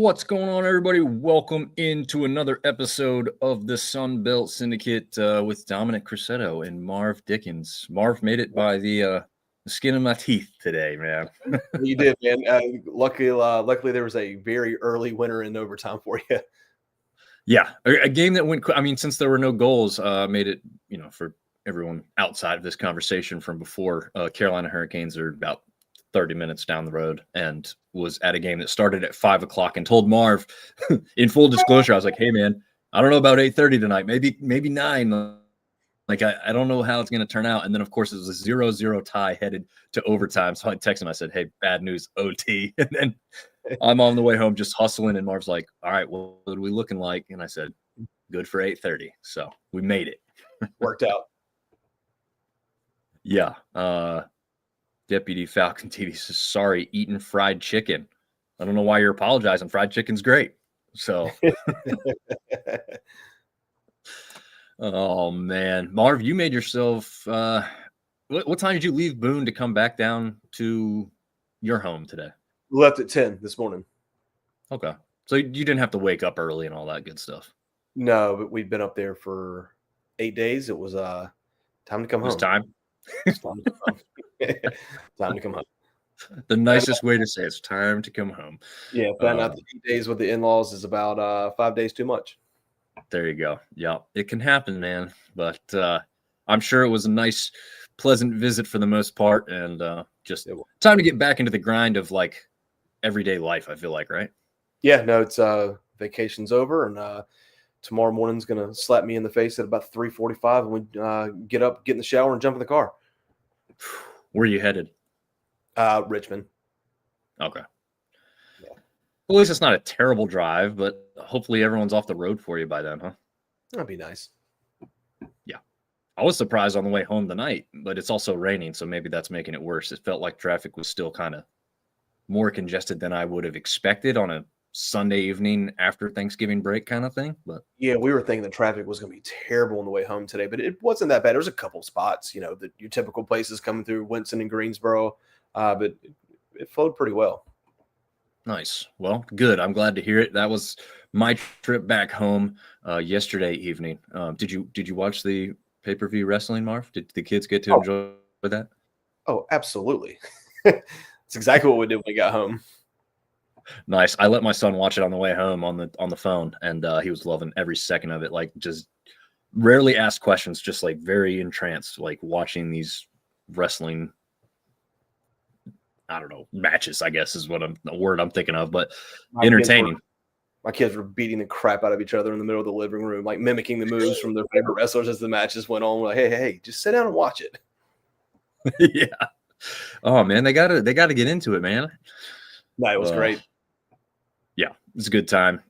What's going on, everybody? Welcome into another episode of the Sun Belt Syndicate with Dominick, Crosetto, and Marv Dickens. Marv made it by the skin of my teeth today, man. You did, man. Luckily, there was a very early winner in overtime for you. Yeah, a game that went. I mean, since there were no goals, made it. For everyone outside of this conversation from before, Carolina Hurricanes are about 30 minutes down the road and was at a game that started at 5 o'clock and told Marv in full disclosure, I was like, hey man, I don't know about 8:30 tonight, maybe 9. Like, I don't know how it's going to turn out. And then of course it was a 0-0 tie headed to overtime. So I texted him, I said, hey, bad news, OT. And then I'm on the way home just hustling. And Marv's like, all right, well, what are we looking like? And I said, good for 8:30. So we made it. Worked out. Yeah. Deputy Falcon TV says, sorry, eating fried chicken. I don't know why you're apologizing. Fried chicken's great. So, oh, man. Marv, you made yourself, what time did you leave Boone to come back down to your home today? We left at 10 this morning. Okay. So you didn't have to wake up early and all that good stuff. No, but we'd been up there for 8 days. It was time to come home. It was time. Time to come home. The nicest way to say it's time to come home. Yeah, but not the 8 days with the in-laws is about 5 days too much. There you go. Yeah, it can happen, man. But I'm sure it was a nice, pleasant visit for the most part, and just time to get back into the grind of like everyday life. I feel like, right? Yeah, no, it's vacation's over, and tomorrow morning's gonna slap me in the face at about 3:45, and we get up, get in the shower, and jump in the car. Where are you headed? Richmond. Okay. Yeah. Well, at least it's not a terrible drive, but hopefully everyone's off the road for you by then, huh? That'd be nice. Yeah. I was surprised on the way home tonight, but it's also raining, so maybe that's making it worse. It felt like traffic was still kind of more congested than I would have expected on a Sunday evening after Thanksgiving break kind of thing. But yeah, we were thinking the traffic was going to be terrible on the way home today, but it wasn't that bad. There was a couple spots, your typical places coming through Winston and Greensboro, but it flowed pretty well. Nice. Well, good. I'm glad to hear it. That was my trip back home yesterday evening. Did you watch the pay-per-view wrestling, Marv? Did the kids get to enjoy that? Oh, absolutely. That's exactly what we did when we got home. Nice. I let my son watch it on the way home on the phone, and he was loving every second of it. Like, just rarely asked questions, just like very entranced, like watching these wrestling, I don't know, matches, I guess is the word I'm thinking of, but entertaining. My kids were beating the crap out of each other in the middle of the living room, like mimicking the moves from their favorite wrestlers as the matches went on. We're like, hey, just sit down and watch it. Yeah. Oh man, they gotta get into it, man. No, it was great. Yeah, it's a good time.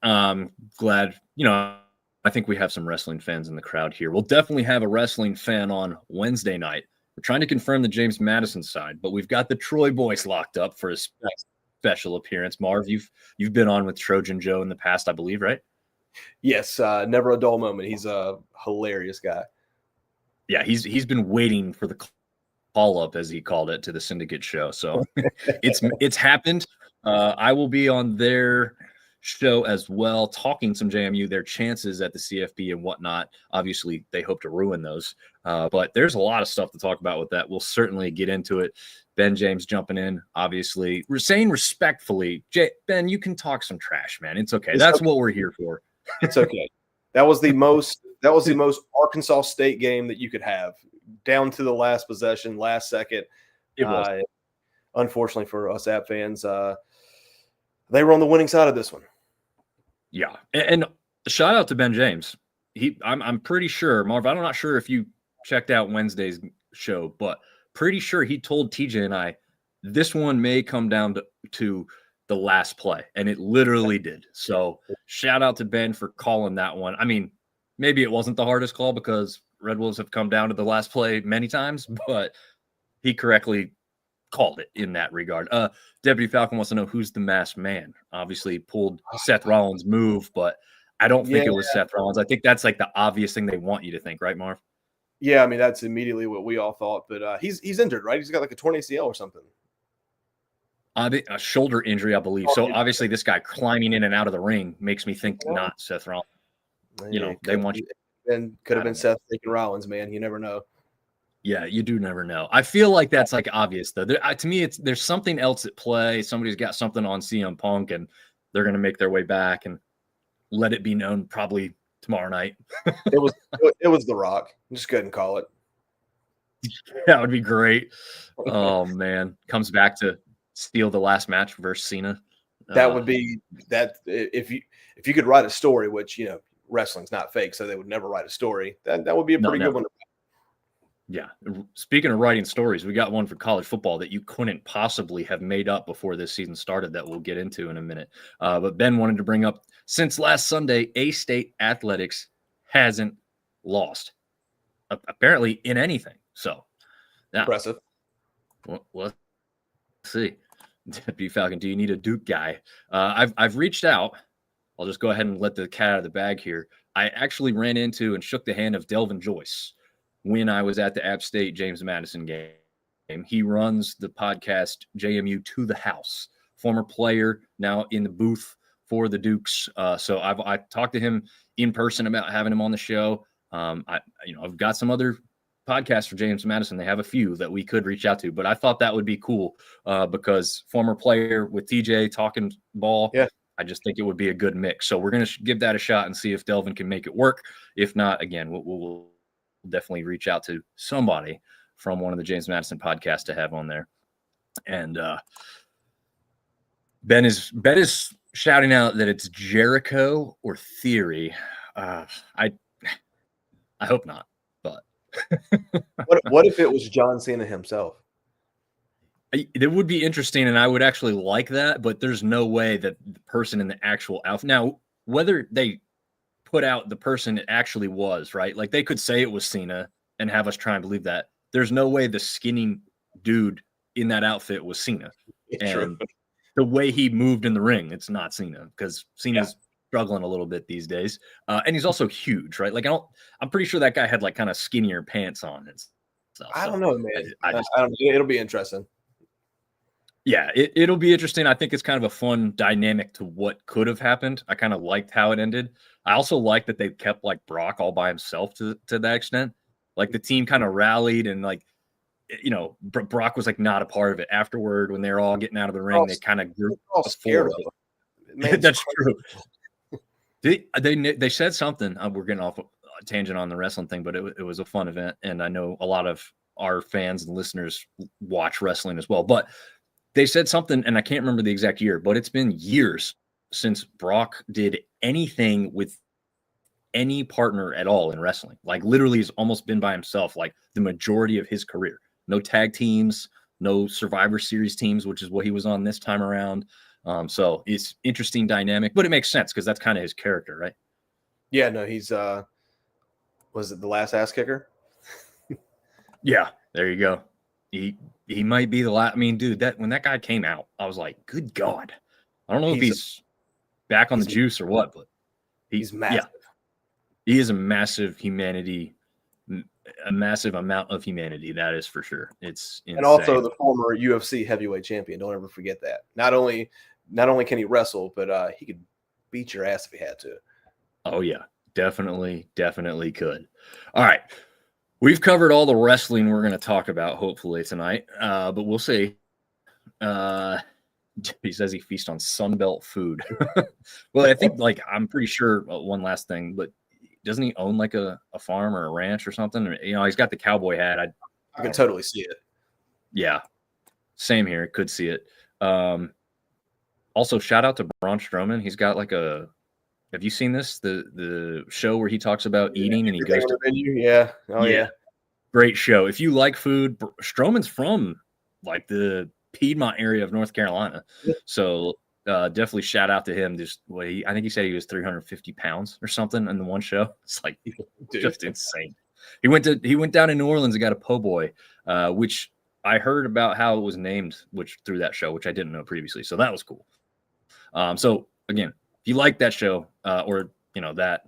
Glad, I think we have some wrestling fans in the crowd here. We'll definitely have a wrestling fan on Wednesday night. We're trying to confirm the James Madison side, but we've got the Troy boys locked up for a special appearance. Marv, you've been on with Trojan Joe in the past, I believe, right? Yes, never a dull moment. He's a hilarious guy. Yeah, he's been waiting for the call up, as he called it, to the Syndicate show. So it's happened. I will be on their show as well, talking some JMU, their chances at the CFP and whatnot. Obviously, they hope to ruin those. But there's a lot of stuff to talk about with that. We'll certainly get into it. Ben James jumping in, obviously. We're saying respectfully, Ben, you can talk some trash, man. It's okay. That's what we're here for. It's okay. That was the most Arkansas State game that you could have, down to the last possession, last second. It was. Unfortunately for us App fans, they were on the winning side of this one. Yeah, and shout out to Ben James. I'm pretty sure, Marv, I'm not sure if you checked out Wednesday's show, but pretty sure he told TJ and I this one may come down to the last play, and it literally did. So shout out to Ben for calling that one. I mean, maybe it wasn't the hardest call because Red Wolves have come down to the last play many times, but he correctly called it in that regard. Deputy Falcon wants to know who's the masked man. Obviously pulled Seth Rollins' move, but I don't think it was Seth Rollins. I think that's like the obvious thing they want you to think, right, Marv? Yeah, I mean, that's immediately what we all thought, but he's injured, right? He's got like a torn ACL or something. A shoulder injury, I believe. So obviously, this guy climbing in and out of the ring makes me think not Seth Rollins. They want you. And could have been Seth freaking Rollins, man. You never know. Yeah, you do never know. I feel like that's like obvious though. To me, there's something else at play. Somebody's got something on CM Punk, and they're going to make their way back and let it be known probably tomorrow night. It was The Rock. Just couldn't call it. That would be great. Oh man, comes back to steal the last match versus Cena. That would be that if you could write a story, which wrestling's not fake, so they would never write a story. That would be a pretty good one. Yeah. Speaking of writing stories, we got one for college football that you couldn't possibly have made up before this season started that we'll get into in a minute. But Ben wanted to bring up, since last Sunday, A-State Athletics hasn't lost, apparently, in anything. So, now, impressive. Well, let's see. B. Falcon, do you need a Duke guy? I've reached out. I'll just go ahead and let the cat out of the bag here. I actually ran into and shook the hand of Delvin Joyce when I was at the App State James Madison game. He runs the podcast JMU to the House, former player, now in the booth for the Dukes. So I talked to him in person about having him on the show. I've got some other podcasts for James Madison. They have a few that we could reach out to, but I thought that would be cool because former player with TJ talking ball. Yeah. I just think it would be a good mix. So we're going to give that a shot and see if Delvin can make it work. If not, again, we'll definitely reach out to somebody from one of the James Madison podcasts to have on there. And Ben is shouting out that it's Jericho or Theory. I hope not, but what if it was John Cena himself? It would be interesting, and I would actually like that, but there's no way that the person in the actual outfit. Now, whether they put out the person it actually was, right? Like they could say it was Cena and have us try and believe that. There's no way the skinny dude in that outfit was Cena. And the way he moved in the ring, it's not Cena because Cena's struggling a little bit these days. And he's also huge, right? Like I'm pretty sure that guy had like kind of skinnier pants on and stuff. I don't know, man. I don't know. It'll be interesting. Yeah, it'll be interesting. I think it's kind of a fun dynamic to what could have happened. I kind of liked how it ended. I also like that they kept like Brock all by himself to that extent. Like the team kind of rallied and like, Brock was like not a part of it afterward when they were all getting out of the ring. They kind of grew all scared of it. That's true. They said something. We're getting off a tangent on the wrestling thing, but it was a fun event. And I know a lot of our fans and listeners watch wrestling as well. But they said something, and I can't remember the exact year, but it's been years since Brock did anything with any partner at all in wrestling. Like literally has almost been by himself, like the majority of his career. No tag teams, no Survivor Series teams, which is what he was on this time around. So it's interesting dynamic, but it makes sense because that's kind of his character, right? Yeah, no, he's was it the last ass kicker? Yeah, there you go. He might be the last. I mean, dude, when that guy came out, I was like, good God. I don't know if he's back on the juice or what, but he's massive. Yeah, he is a massive humanity, a massive amount of humanity. That is for sure. It's insane. And also the former UFC heavyweight champion. Don't ever forget that. Not only can he wrestle, but he could beat your ass if he had to. Oh yeah, definitely could. All right. We've covered all the wrestling we're going to talk about, hopefully, tonight, but we'll see. He says he feasts on Sunbelt food. Well, I think, I'm pretty sure, one last thing, but doesn't he own, a farm or a ranch or something? Or, he's got the cowboy hat. I can totally see it. Yeah. Same here. Could see it. Also, shout out to Braun Strowman. He's got, have you seen this? The show where he talks about eating and he goes to menu? Yeah. Oh yeah. Great show. If you like food, Strowman's from the Piedmont area of North Carolina. Yeah. So definitely shout out to him. Just I think he said he was 350 pounds or something in the one show. It's just insane. He went down in New Orleans and got a po' boy, which I heard about how it was named, through that show, which I didn't know previously. So that was cool. So again, if you like that show or that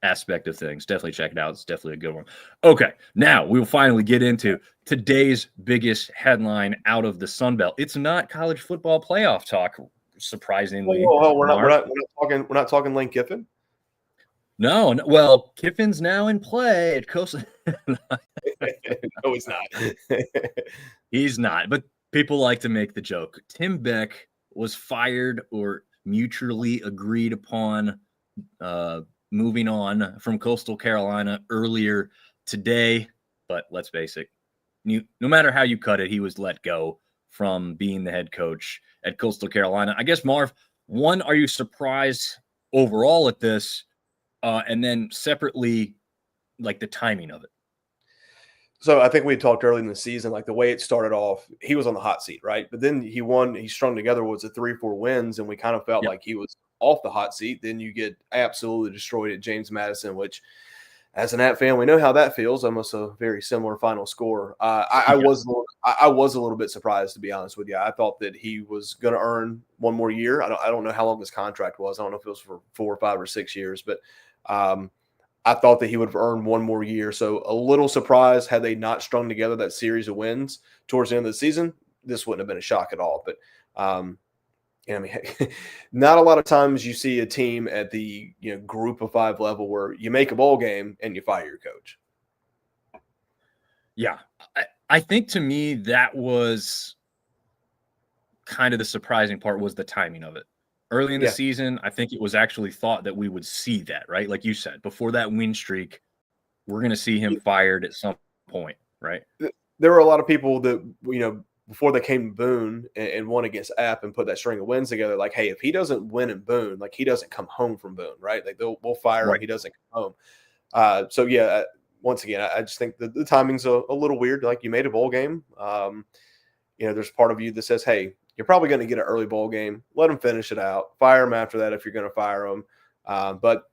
aspect of things. Definitely check it out. It's definitely a good one. Okay, now we will finally get into today's biggest headline out of the Sun Belt. It's not college football playoff talk, surprisingly. We're not talking Lane Kiffin. No, well, Kiffin's now in play at Coastal. No, he's not. He's not, but people like to make the joke. Tim Beck was fired or mutually agreed upon moving on from Coastal Carolina earlier today. But let's face it, no matter how you cut it, he was let go from being the head coach at Coastal Carolina. I guess, Marv, one, are you surprised overall at this? And then separately, like the timing of it. So I think we talked early in the season, like the way it started off, he was on the hot seat, right? But then he strung together was 3-4 wins, and we kind of felt like he was off the hot seat. Then you get absolutely destroyed at James Madison, which, as an App fan, we know how that feels. Almost a very similar final score. I was a little bit surprised, to be honest with you. I thought that he was going to earn one more year. I don't know how long his contract was. I don't know if it was for 4 or 5 or 6 years, but I thought that he would have earned one more year. So a little surprised had they not strung together that series of wins towards the end of the season. This wouldn't have been a shock at all. But I mean, not a lot of times you see a team at the group of 5 level where you make a bowl game and you fire your coach. Yeah, I think to me that was kind of the surprising part was the timing of it. Early in the season, I think it was actually thought that we would see that, right? Like you said, before that win streak, we're going to see him fired at some point, right? There were a lot of people that, before they came to Boone and won against App and put that string of wins together, like, hey, if he doesn't win in Boone, like he doesn't come home from Boone, right? Like we'll fire him. He doesn't come home. Once again, I just think the timing's a little weird. Like you made a bowl game. There's part of you that says, hey, you're probably going to get an early bowl game. Let them finish it out. Fire them after that if you're going to fire them. But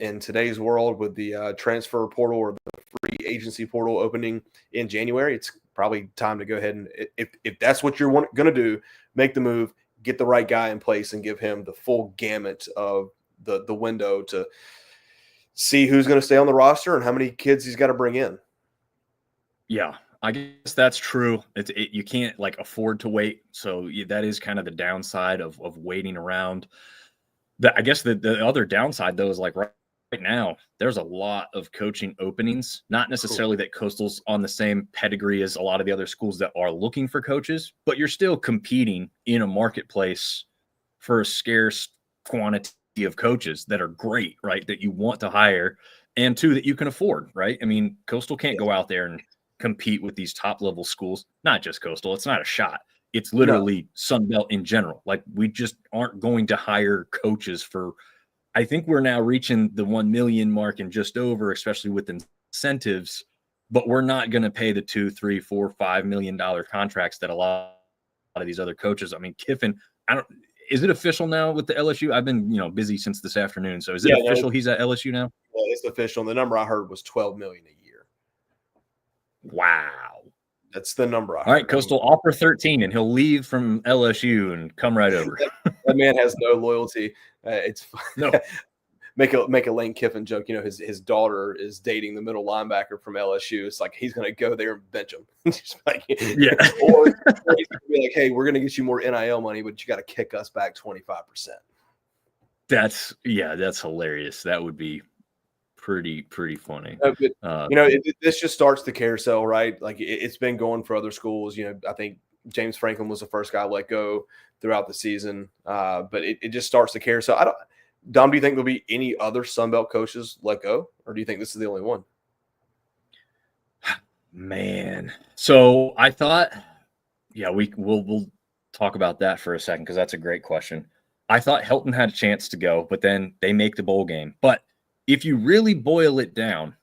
in today's world with the transfer portal or the free agency portal opening in January, it's probably time to go ahead and if that's what you're going to do, make the move, get the right guy in place and give him the full gamut of the window to see who's going to stay on the roster and how many kids he's got to bring in. Yeah. I guess that's true. You can't afford to wait. So that is kind of the downside of waiting around. I guess the other downside though is right now there's a lot of coaching openings. Not necessarily that Coastal's on the same pedigree as a lot of the other schools that are looking for coaches, but you're still competing in a marketplace for a scarce quantity of coaches that are great, right? That you want to hire, and two that you can afford, right? I mean, Coastal can't go out there and compete with these top level schools, not just Coastal. It's not a shot. It's literally Sun Belt in general. Like we just aren't going to hire coaches for, I think we're now reaching the 1 million mark and just over, especially with incentives, but we're not going to pay the $2, $3, $4, $5 million contracts that a lot of these other coaches. I mean, Kiffin, is it official now with the LSU? I've been, busy since this afternoon. So is it official he's at LSU now? Yeah, it's official. The number I heard was $12 million a year. Wow. That's the number I heard. All right, Coastal, offer 13, and he'll leave from LSU and come right over. That man has no loyalty. It's no. Make a Lane Kiffin joke. His daughter is dating the middle linebacker from LSU. It's like he's going to go there and bench him. Or he's going to be like, hey, we're going to get you more NIL money, but you got to kick us back 25%. That's hilarious. That would be pretty funny. This just starts the carousel, right? Like it's been going for other schools. I think James Franklin was the first guy let go throughout the season, but it just starts the carousel. Dom, do you think there'll be any other Sun Belt coaches let go, or do you think this is the only one? Man, so I thought, we'll talk about that for a second because that's a great question. I thought Helton had a chance to go, but then they make the bowl game. But if you really boil it down,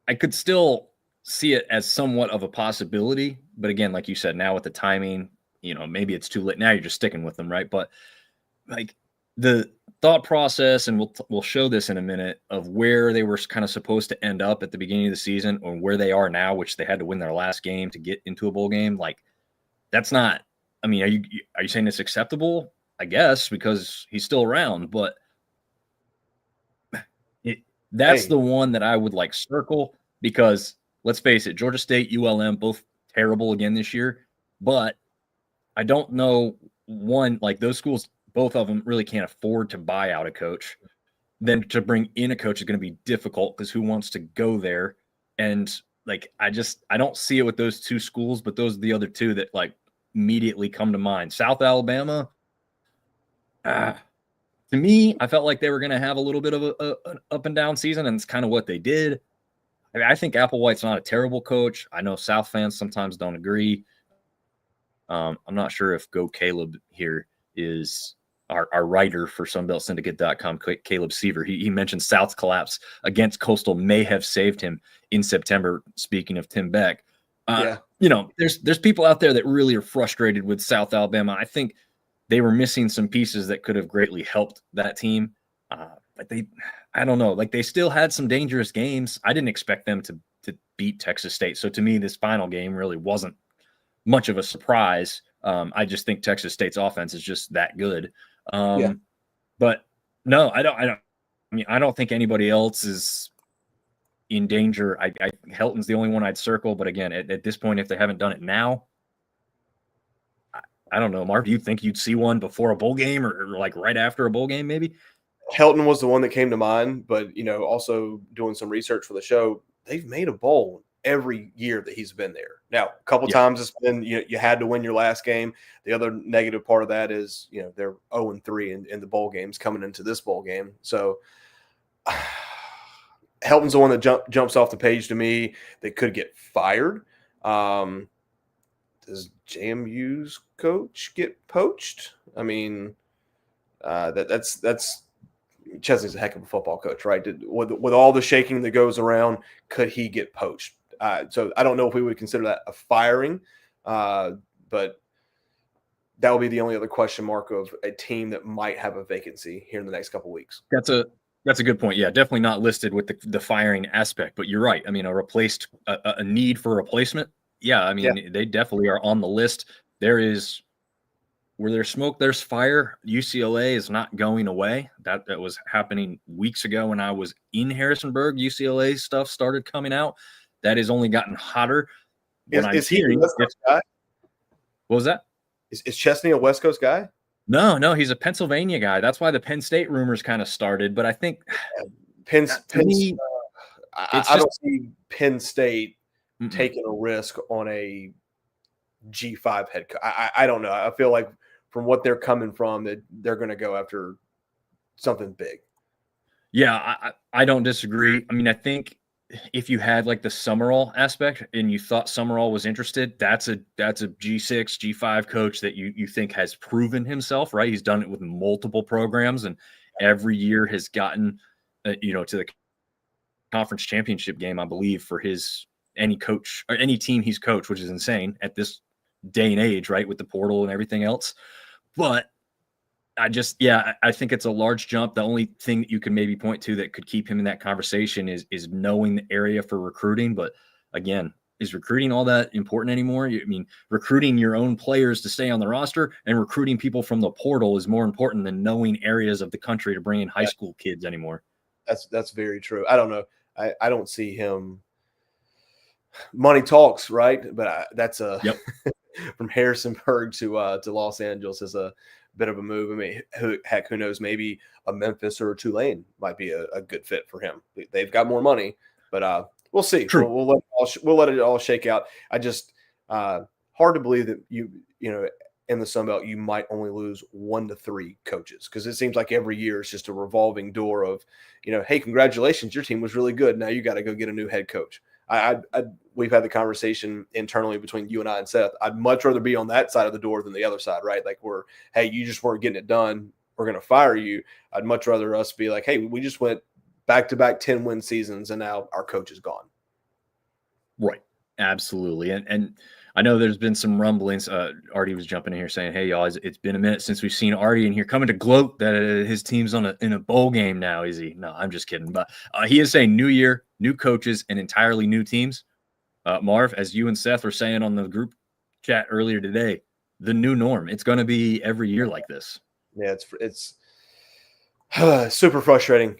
I could still see it as somewhat of a possibility. But again, like you said, now with the timing, maybe it's too late. Now you're just sticking with them, right? But the thought process, and we'll show this in a minute, of where they were kind of supposed to end up at the beginning of the season or where they are now, which they had to win their last game to get into a bowl game. That's not, I mean, are you saying it's acceptable? I guess, because he's still around, but That's the one that I would like circle because let's face it, Georgia State, ULM, both terrible again this year. But I don't know like those schools, both of them really can't afford to buy out a coach. Then to bring in a coach is going to be difficult because who wants to go there? And like I don't see it with those two schools, but those are the other two that like immediately come to mind. South Alabama. To me, I felt like they were going to have a little bit of an up and down season, and it's kind of what they did. I think Applewhite's not a terrible coach. I know South fans sometimes don't agree. I'm not sure if Go Caleb here is our writer for SunBeltSyndicate.com, Caleb Seaver. He mentioned South's collapse against Coastal may have saved him in September. Speaking of Tim Beck, there's people out there that really are frustrated with South Alabama. I think they were missing some pieces that could have greatly helped that team. But I don't know, like they still had some dangerous games. I didn't expect them to beat Texas State. So to me, this final game really wasn't much of a surprise. I just think Texas State's offense is just that good. But no, I don't think anybody else is in danger. Helton's the only one I'd circle. But again, at this point, if they haven't done it now, I don't know, Marv, do you think you'd see one before a bowl game or like right after a bowl game, maybe? Helton was the one that came to mind, but also doing some research for the show, they've made a bowl every year that he's been there. Now, a couple times it's been you had to win your last game. The other negative part of that is they're 0-3 in the bowl games coming into this bowl game. So Helton's the one that jumps off the page to me. They could get fired. Does JMU's coach get poached? I mean, that's Chesney's a heck of a football coach, right? With all the shaking that goes around, could he get poached? So I don't know if we would consider that a firing, but that would be the only other question mark of a team that might have a vacancy here in the next couple of weeks. That's a good point. Yeah, definitely not listed with the firing aspect, but you're right. I mean, a need for replacement. Yeah, I mean, they definitely are on the list. Where there's smoke, there's fire. UCLA is not going away. That was happening weeks ago when I was in Harrisonburg. UCLA stuff started coming out. That has only gotten hotter. Is he a West Coast guy? What was that? Is Chesney a West Coast guy? No, he's a Pennsylvania guy. That's why the Penn State rumors kind of started. But I think I don't see Penn State taking a risk on a G5 head coach. I don't know. I feel like from what they're coming from, that they're going to go after something big. Yeah, I don't disagree. I mean, I think if you had like the Summerall aspect and you thought Summerall was interested, that's a G6, G5 coach that you think has proven himself, right? He's done it with multiple programs and every year has gotten, to the conference championship game, I believe, for any coach or any team he's coached, which is insane at this day and age, right? With the portal and everything else. But I think it's a large jump. The only thing that you can maybe point to that could keep him in that conversation is knowing the area for recruiting. But again, is recruiting all that important anymore? I mean, recruiting your own players to stay on the roster and recruiting people from the portal is more important than knowing areas of the country to bring in high school kids anymore. That's very true. I don't know. I don't see him. Money talks, right? But that's from Harrisonburg to Los Angeles is a bit of a move. I mean, who knows? Maybe a Memphis or a Tulane might be a good fit for him. They've got more money, but we'll see. True. We'll let it all shake out. I just hard to believe that in the Sun Belt you might only lose 1 to 3 coaches because it seems like every year it's just a revolving door of hey, congratulations, your team was really good. Now you got to go get a new head coach. We've had the conversation internally between you and I and Seth. I'd much rather be on that side of the door than the other side, right? Like hey, you just weren't getting it done. We're going to fire you. I'd much rather us be like, hey, we just went back-to-back 10-win seasons and now our coach is gone. Right. Absolutely. And I know there's been some rumblings. Artie was jumping in here saying, hey, y'all, it's been a minute since we've seen Artie in here coming to gloat that his team's in a bowl game now. Is he? No, I'm just kidding. But he is saying new year, new coaches, and entirely new teams. Marv, as you and Seth were saying on the group chat earlier today, the new norm. It's going to be every year like this. Yeah, it's super frustrating.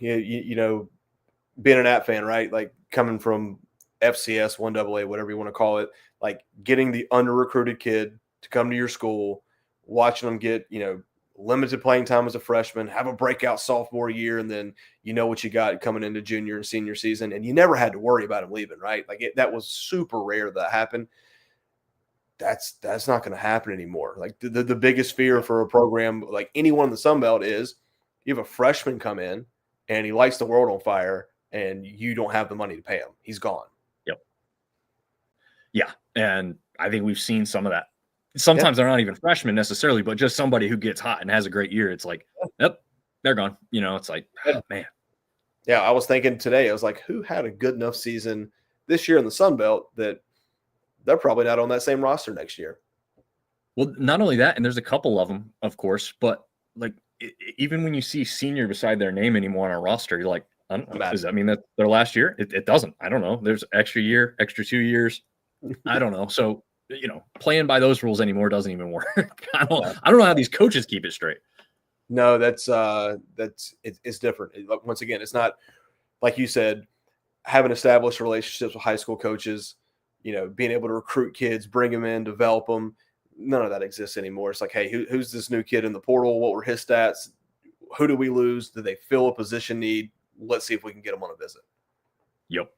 being an App fan, right? Like coming from FCS, 1AA, whatever you want to call it, like getting the under-recruited kid to come to your school, watching them get, limited playing time as a freshman, have a breakout sophomore year, and then you know what you got coming into junior and senior season, and you never had to worry about him leaving, right? Like that was super rare that happened. That's not going to happen anymore. Like the biggest fear for a program like anyone in the Sun Belt is you have a freshman come in and he lights the world on fire and you don't have the money to pay him. He's gone. Yep. Yeah. And I think we've seen some of that. Sometimes they're not even freshmen necessarily, but just somebody who gets hot and has a great year. It's like, yep, they're gone. It's like, oh, man. Yeah, I was thinking today, I was like, who had a good enough season this year in the Sun Belt that they're probably not on that same roster next year? Well, not only that, and there's a couple of them, of course, but like even when you see senior beside their name anymore on a roster, you're like, I don't know, does that mean that their last year? It doesn't. I don't know. There's extra year, extra 2 years. I don't know. So, playing by those rules anymore doesn't even work. I don't know how these coaches keep it straight. No, it's different. Once again, it's not like you said, having established relationships with high school coaches, being able to recruit kids, bring them in, develop them. None of that exists anymore. It's like, hey, who's this new kid in the portal? What were his stats? Who do we lose? Did they fill a position need? Let's see if we can get them on a visit. Yep.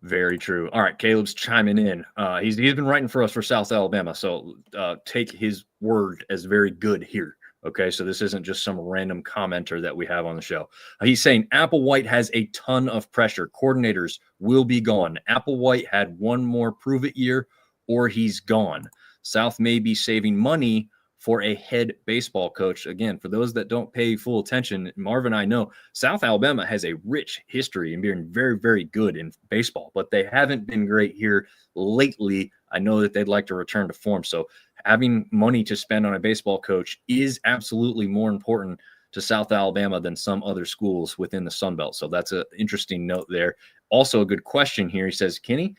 Very true. All right, Caleb's chiming in. He's been writing for us for South Alabama, so take his word as very good here. Okay, so this isn't just some random commenter that we have on the show. He's saying Applewhite has a ton of pressure. Coordinators will be gone. Applewhite had one more prove-it year, or he's gone. South may be saving money for a head baseball coach. Again, for those that don't pay full attention, Marv and I know South Alabama has a rich history in being very, very good in baseball, but they haven't been great here lately. I know that they'd like to return to form. So having money to spend on a baseball coach is absolutely more important to South Alabama than some other schools within the Sun Belt. So that's an interesting note there. Also a good question here. He says, Kenny,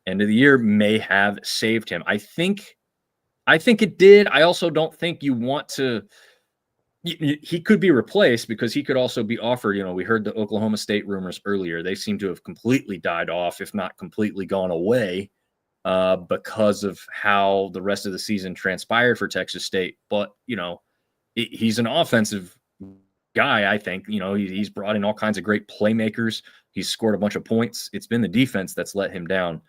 end of the year may have saved him. I think it did. I also don't think you want to – he could be replaced because he could also be offered – we heard the Oklahoma State rumors earlier. They seem to have completely died off, if not completely gone away, because of how the rest of the season transpired for Texas State. But, he's an offensive guy, I think. He's brought in all kinds of great playmakers. He's scored a bunch of points. It's been the defense that's let him down.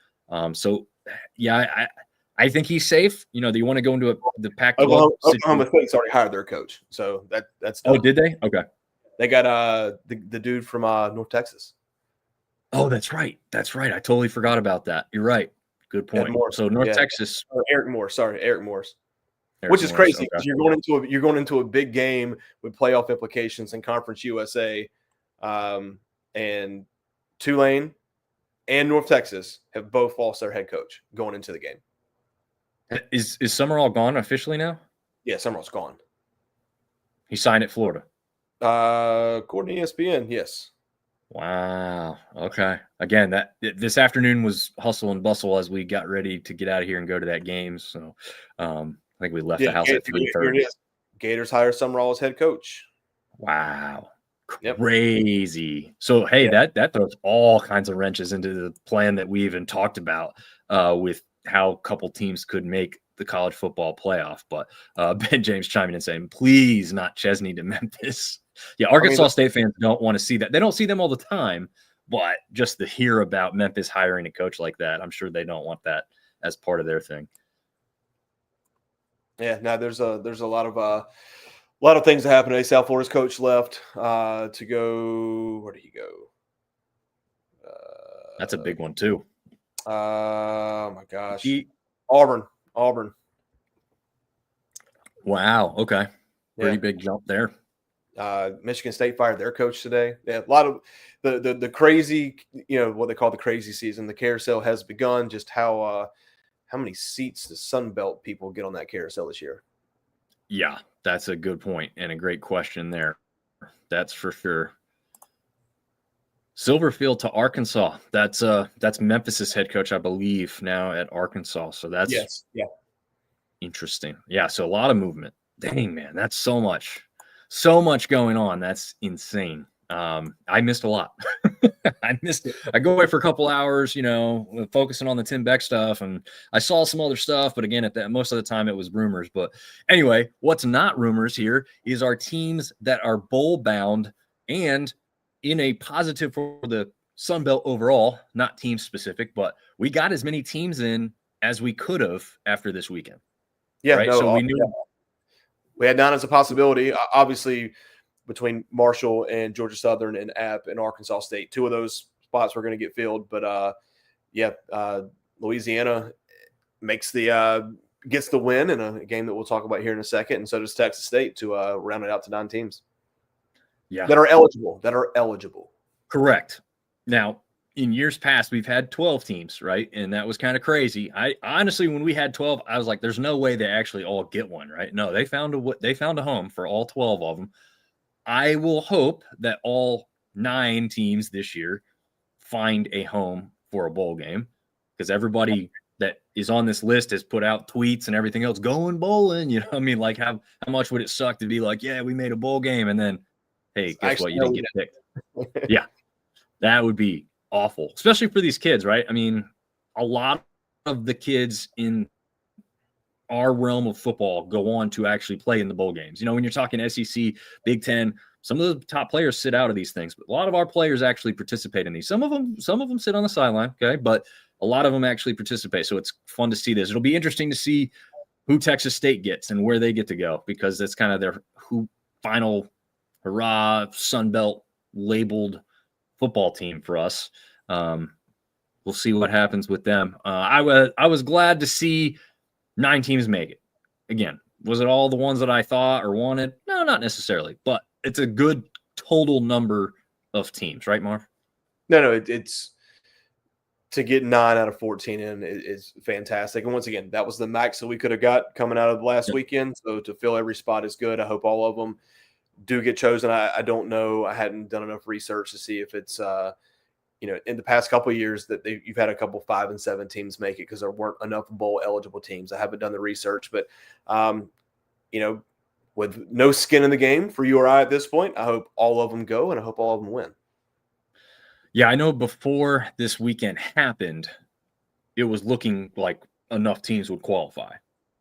I think he's safe. Do you want to go into the Pac-12? Oklahoma State's already hired their coach, so that's done. Oh, did they? Okay. They got the dude from North Texas. Oh, that's right. I totally forgot about that. You're right. Good point. So North Texas. Eric Morse. Which is crazy because you're going into a big game with playoff implications in Conference USA, and Tulane and North Texas have both lost their head coach going into the game. Is Summerall gone officially now? Yeah, Summerall's gone. He signed at Florida. According to ESPN, yes. Wow. Okay. Again, this afternoon was hustle and bustle as we got ready to get out of here and go to that game. So I think we left the house at 3:30. Gators hire Summerall as head coach. Wow. Crazy. Yep. So hey, that throws all kinds of wrenches into the plan that we even talked about with how a couple teams could make the college football playoff. But Ben James chiming in saying, please not Chesney to Memphis. Yeah, Arkansas State fans don't want to see that. They don't see them all the time, but just to hear about Memphis hiring a coach like that, I'm sure they don't want that as part of their thing. Yeah, no, there's a lot of things that happened today. South Florida's coach left to go. Where did he go? That's a big one too. Oh my gosh, Auburn. Wow. Okay. Pretty big jump there. Michigan State fired their coach today. Yeah, a lot of the crazy, what they call the crazy season. The carousel has begun. Just how many seats does Sun Belt people get on that carousel this year? Yeah, that's a good point and a great question there. That's for sure. Silverfield to Arkansas. That's Memphis's head coach, I believe, now at Arkansas. So that's interesting. Yeah, so a lot of movement. Dang, man, that's so much going on. That's insane. I missed a lot. I go away for a couple hours, focusing on the Tim Beck stuff, and I saw some other stuff, but again, most of the time it was rumors. But anyway, what's not rumors here is our teams that are bowl bound and in a positive for the Sun Belt overall, not team specific, but we got as many teams in as we could have after this weekend. Yeah, right? no, So we knew we had 9 as a possibility. Obviously, between Marshall and Georgia Southern and App and Arkansas State, 2 of those spots were going to get filled. But Louisiana gets the win in a game that we'll talk about here in a second, and so does Texas State to round it out to 9 teams. Yeah, that are eligible. Correct. Now, in years past, we've had 12 teams, right? And that was kind of crazy. I honestly, when we had 12, I was like, there's no way they actually all get one, right? No, they found a home for all 12 of them. I will hope that all 9 teams this year find a home for a bowl game, because everybody that is on this list has put out tweets and everything else going bowling. You know what I mean? Like, how much would it suck to be like, yeah, we made a bowl game, and then, hey, guess what? You didn't get picked. Yeah, that would be awful, especially for these kids, right? I mean, a lot of the kids in our realm of football go on to actually play in the bowl games. When you're talking SEC, Big Ten, some of the top players sit out of these things, but a lot of our players actually participate in these. Some of them sit on the sideline, okay, but a lot of them actually participate. So it's fun to see this. It'll be interesting to see who Texas State gets and where they get to go, because that's kind of their final hurrah Sun Belt labeled football team for us. We'll see what happens with them. I was glad to see 9 teams make it. Again, was it all the ones that I thought or wanted? No, not necessarily, but it's a good total number of teams, right, Marv? No, it's to get 9 out of 14 in is fantastic. And once again, that was the max that we could have got coming out of last weekend. So to fill every spot is good. I hope all of them do get chosen. I don't know. I hadn't done enough research to see if it's in the past couple of years that you've had a couple 5 and 7 teams make it because there weren't enough bowl eligible teams. I haven't done the research, but with no skin in the game for you or I at this point, I hope all of them go, and I hope all of them win. Yeah, I know before this weekend happened, it was looking like enough teams would qualify.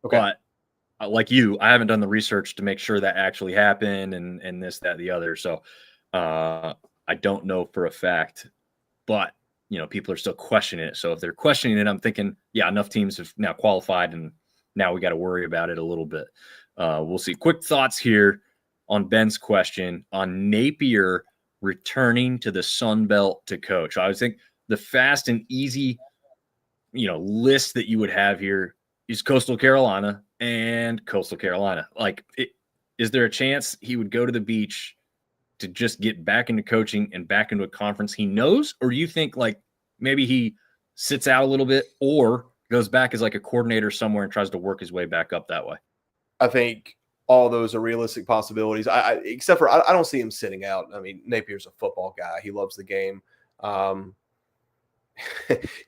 Okay. But like you, I haven't done the research to make sure that actually happened and this, that, the other. So I don't know for a fact, but people are still questioning it. So if they're questioning it, I'm thinking, yeah, enough teams have now qualified, and now we got to worry about it a little bit. We'll see. Quick thoughts here on Ben's question on Napier returning to the Sun Belt to coach. I would think the fast and easy, list that you would have here is Coastal Carolina and Coastal Carolina. Like, is there a chance he would go to the beach to just get back into coaching and back into a conference he knows? Or do you think like maybe he sits out a little bit or goes back as like a coordinator somewhere and tries to work his way back up that way? I think all those are realistic possibilities. Except for I don't see him sitting out. I mean, Napier's a football guy. He loves the game.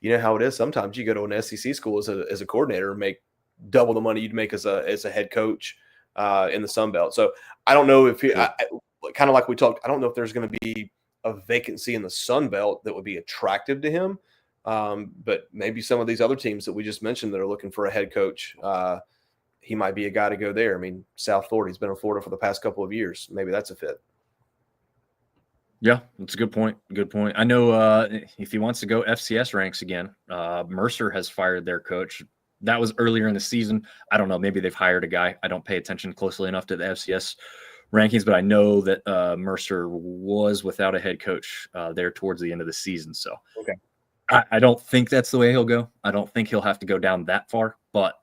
You know how it is. Sometimes you go to an SEC school as a coordinator and make double the money you'd make as a head coach in the Sun Belt. So I don't know if kind of like we talked, I don't know if there's going to be a vacancy in the Sun Belt that would be attractive to him. But maybe some of these other teams that we just mentioned that are looking for a head coach, he might be a guy to go there. I mean, South Florida, he's been in Florida for the past couple of years. Maybe that's a fit. Yeah, that's a good point. Good point. I know if he wants to go FCS ranks again, Mercer has fired their coach. That was earlier in the season. I don't know. Maybe they've hired a guy. I don't pay attention closely enough to the FCS rankings, but I know that Mercer was without a head coach there towards the end of the season. So okay. I don't think that's the way he'll go. I don't think he'll have to go down that far, but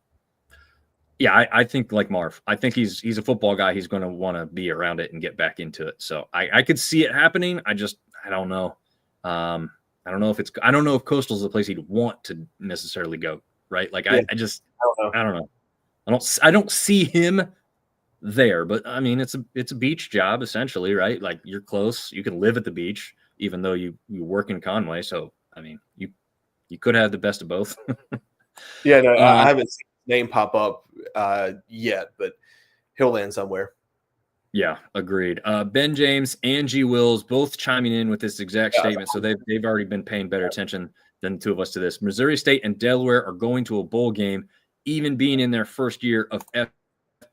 yeah, I think like Marv, I think he's a football guy. He's going to want to be around it and get back into it. So I could see it happening. I don't know. I don't know if Coastal's the place he'd want to necessarily go. Right. Like I don't know. I don't see him there, but I mean, it's a beach job essentially, right? Like you're close. You can live at the beach, even though you work in Conway. So, I mean, you could have the best of both. Yeah, no, I haven't seen his name pop up yet, but he'll land somewhere. Yeah, agreed. Ben James and G. Wills both chiming in with this exact statement. So they've already been paying better attention than the two of us to this. Missouri State and Delaware are going to a bowl game, even being in their first year of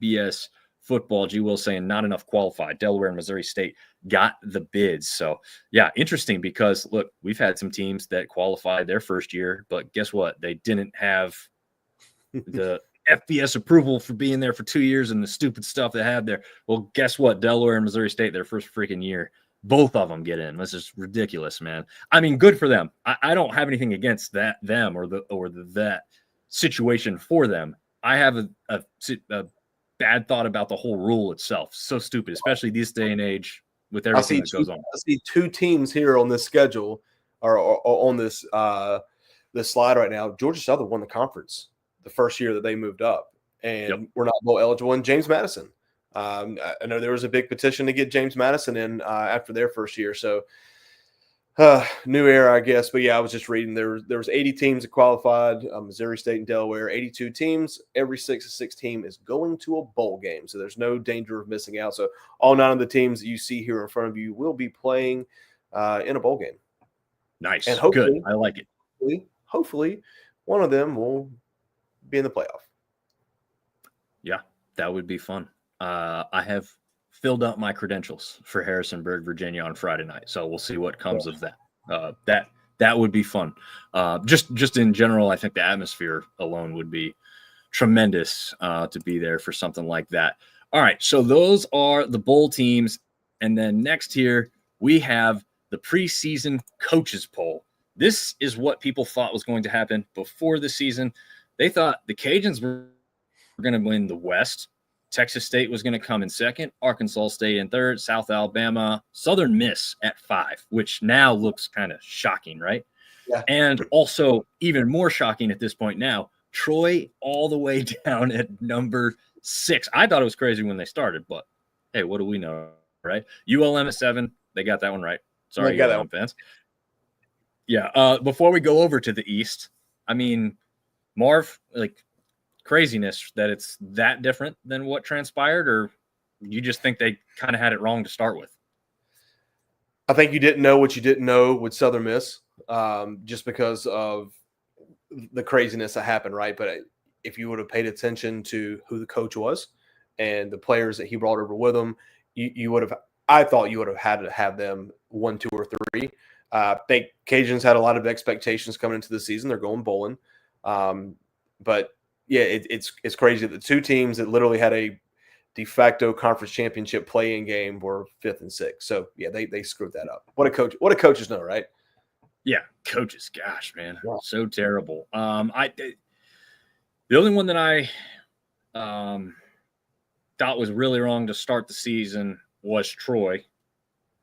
FBS football. G. Wills saying not enough qualified. Delaware and Missouri State got the bids. So yeah, interesting because look, we've had some teams that qualified their first year, but guess what? They didn't have the FBS approval for being there for 2 years and the stupid stuff they had there. Well, guess what? Delaware and Missouri State, their first freaking year, both of them get in. This is ridiculous, man. I mean, good for them. I don't have anything against them or that situation for them. I have a bad thought about the whole rule itself. So stupid, especially this day and age with everything that goes on. I see two teams here on this schedule or on this this slide right now. Georgia Southern won the conference the first year that they moved up, and we're not bowl eligible. And James Madison, I know there was a big petition to get James Madison in after their first year. So new era, I guess. But yeah, I was just reading there was 80 teams that qualified. Missouri State and Delaware, 82 teams. Every 6-6 team is going to a bowl game, so there's no danger of missing out. So all 9 of the teams that you see here in front of you will be playing in a bowl game. Nice, and hopefully, good. I like it. Hopefully, one of them will be in the playoff. Yeah, that would be fun. I have filled out my credentials for Harrisonburg, Virginia on Friday night, so we'll see what comes of that. That would be fun. Just in general, I think the atmosphere alone would be tremendous to be there for something like that. All right, so those are the bowl teams, and then next here we have the preseason coaches poll. This is what people thought was going to happen before the season. They thought the Cajuns were going to win the West. Texas State was going to come in second. Arkansas State in third. South Alabama. Southern Miss at 5, which now looks kind of shocking, right? Yeah. And also even more shocking at this point now, Troy all the way down at number 6. I thought it was crazy when they started, but hey, what do we know, right? ULM at 7. They got that one right. Sorry, ULM fans. Yeah. Before we go over to the East, I mean, Marv, like craziness that it's that different than what transpired, or you just think they kind of had it wrong to start with? I think you didn't know what you didn't know with Southern Miss, just because of the craziness that happened, right? But if you would have paid attention to who the coach was and the players that he brought over with him, you would have. I thought you would have had to have them 1, 2, or 3. I think Cajuns had a lot of expectations coming into the season. They're going bowling. But yeah, it's crazy that the 2 teams that literally had a de facto conference championship play-in game were 5th and 6th. So yeah, they screwed that up. What do coaches know, right? Yeah, coaches. Gosh, man, so terrible. The only one that I thought was really wrong to start the season was Troy,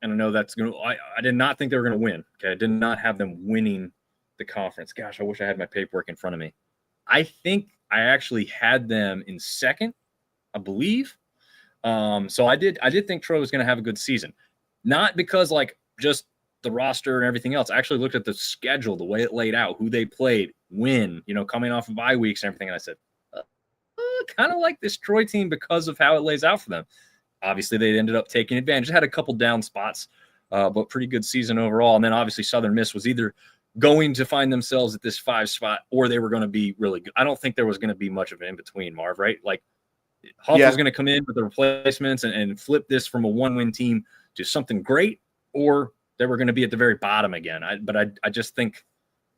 and I know that's going to. I did not think they were going to win. Okay, I did not have them winning the conference. Gosh, I wish I had my paperwork in front of me. I think I actually had them in second, I believe. So I did think Troy was going to have a good season, not because like just the roster and everything else. I actually looked at the schedule, the way it laid out, who they played, when, coming off of bye weeks and everything. And I said, kind of like this Troy team because of how it lays out for them. Obviously, they ended up taking advantage. Had a couple down spots, but pretty good season overall. And then obviously Southern Miss was either going to find themselves at this 5 spot or they were going to be really good. I don't think there was going to be much of an in-between, Marv, right? Like Huff was going to come in with the replacements and flip this from a 1-win team to something great, or they were going to be at the very bottom again. I just think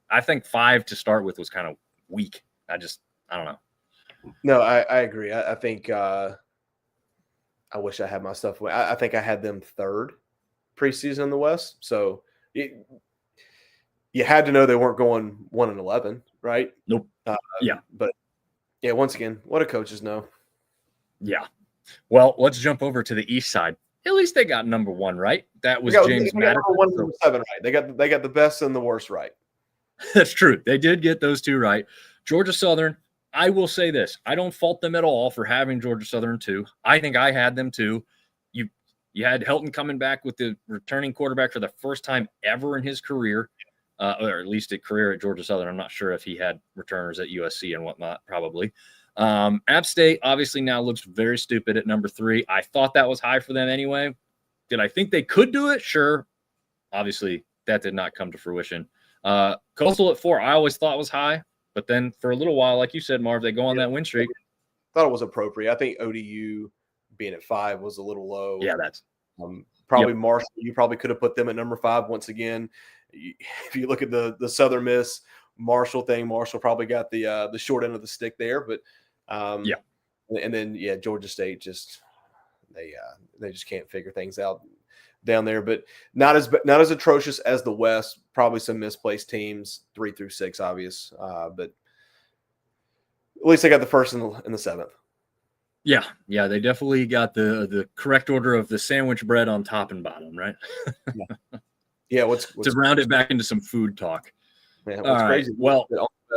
5 to start with was kind of weak. I don't know. No, I agree. I think I wish I had my stuff away. I think I had them 3rd preseason in the West. So you had to know they weren't going 1-11, right? Nope. Yeah. But yeah, once again, what do coaches know? Yeah. Well, let's jump over to the East side. At least they got number 1 right. That was James Madison. Number 1 and number 7 right. They got the best and the worst right. That's true. They did get those 2 right. Georgia Southern, I will say this. I don't fault them at all for having Georgia Southern 2. I think I had them 2. You had Helton coming back with the returning quarterback for the first time ever in his career, or at least a career at Georgia Southern. I'm not sure if he had returners at USC and whatnot, probably. App State obviously now looks very stupid at number 3. I thought that was high for them anyway. Did I think they could do it? Sure. Obviously, that did not come to fruition. Coastal at 4, I always thought was high, but then for a little while, like you said, Marv, they go on that win streak. Thought it was appropriate. I think ODU being at 5 was a little low. Yeah, that's probably Marshall. You probably could have put them at number 5 once again. If you look at the Southern Miss Marshall thing, Marshall probably got the short end of the stick there, but and then Georgia State just they just can't figure things out down there, but not as atrocious as the West. Probably some misplaced teams 3 through 6, obvious, but at least they got the first and the 7th. Yeah, they definitely got the correct order of the sandwich bread on top and bottom, right? Yeah, what's to round it back into some food talk. Yeah, what's crazy? Right. Well,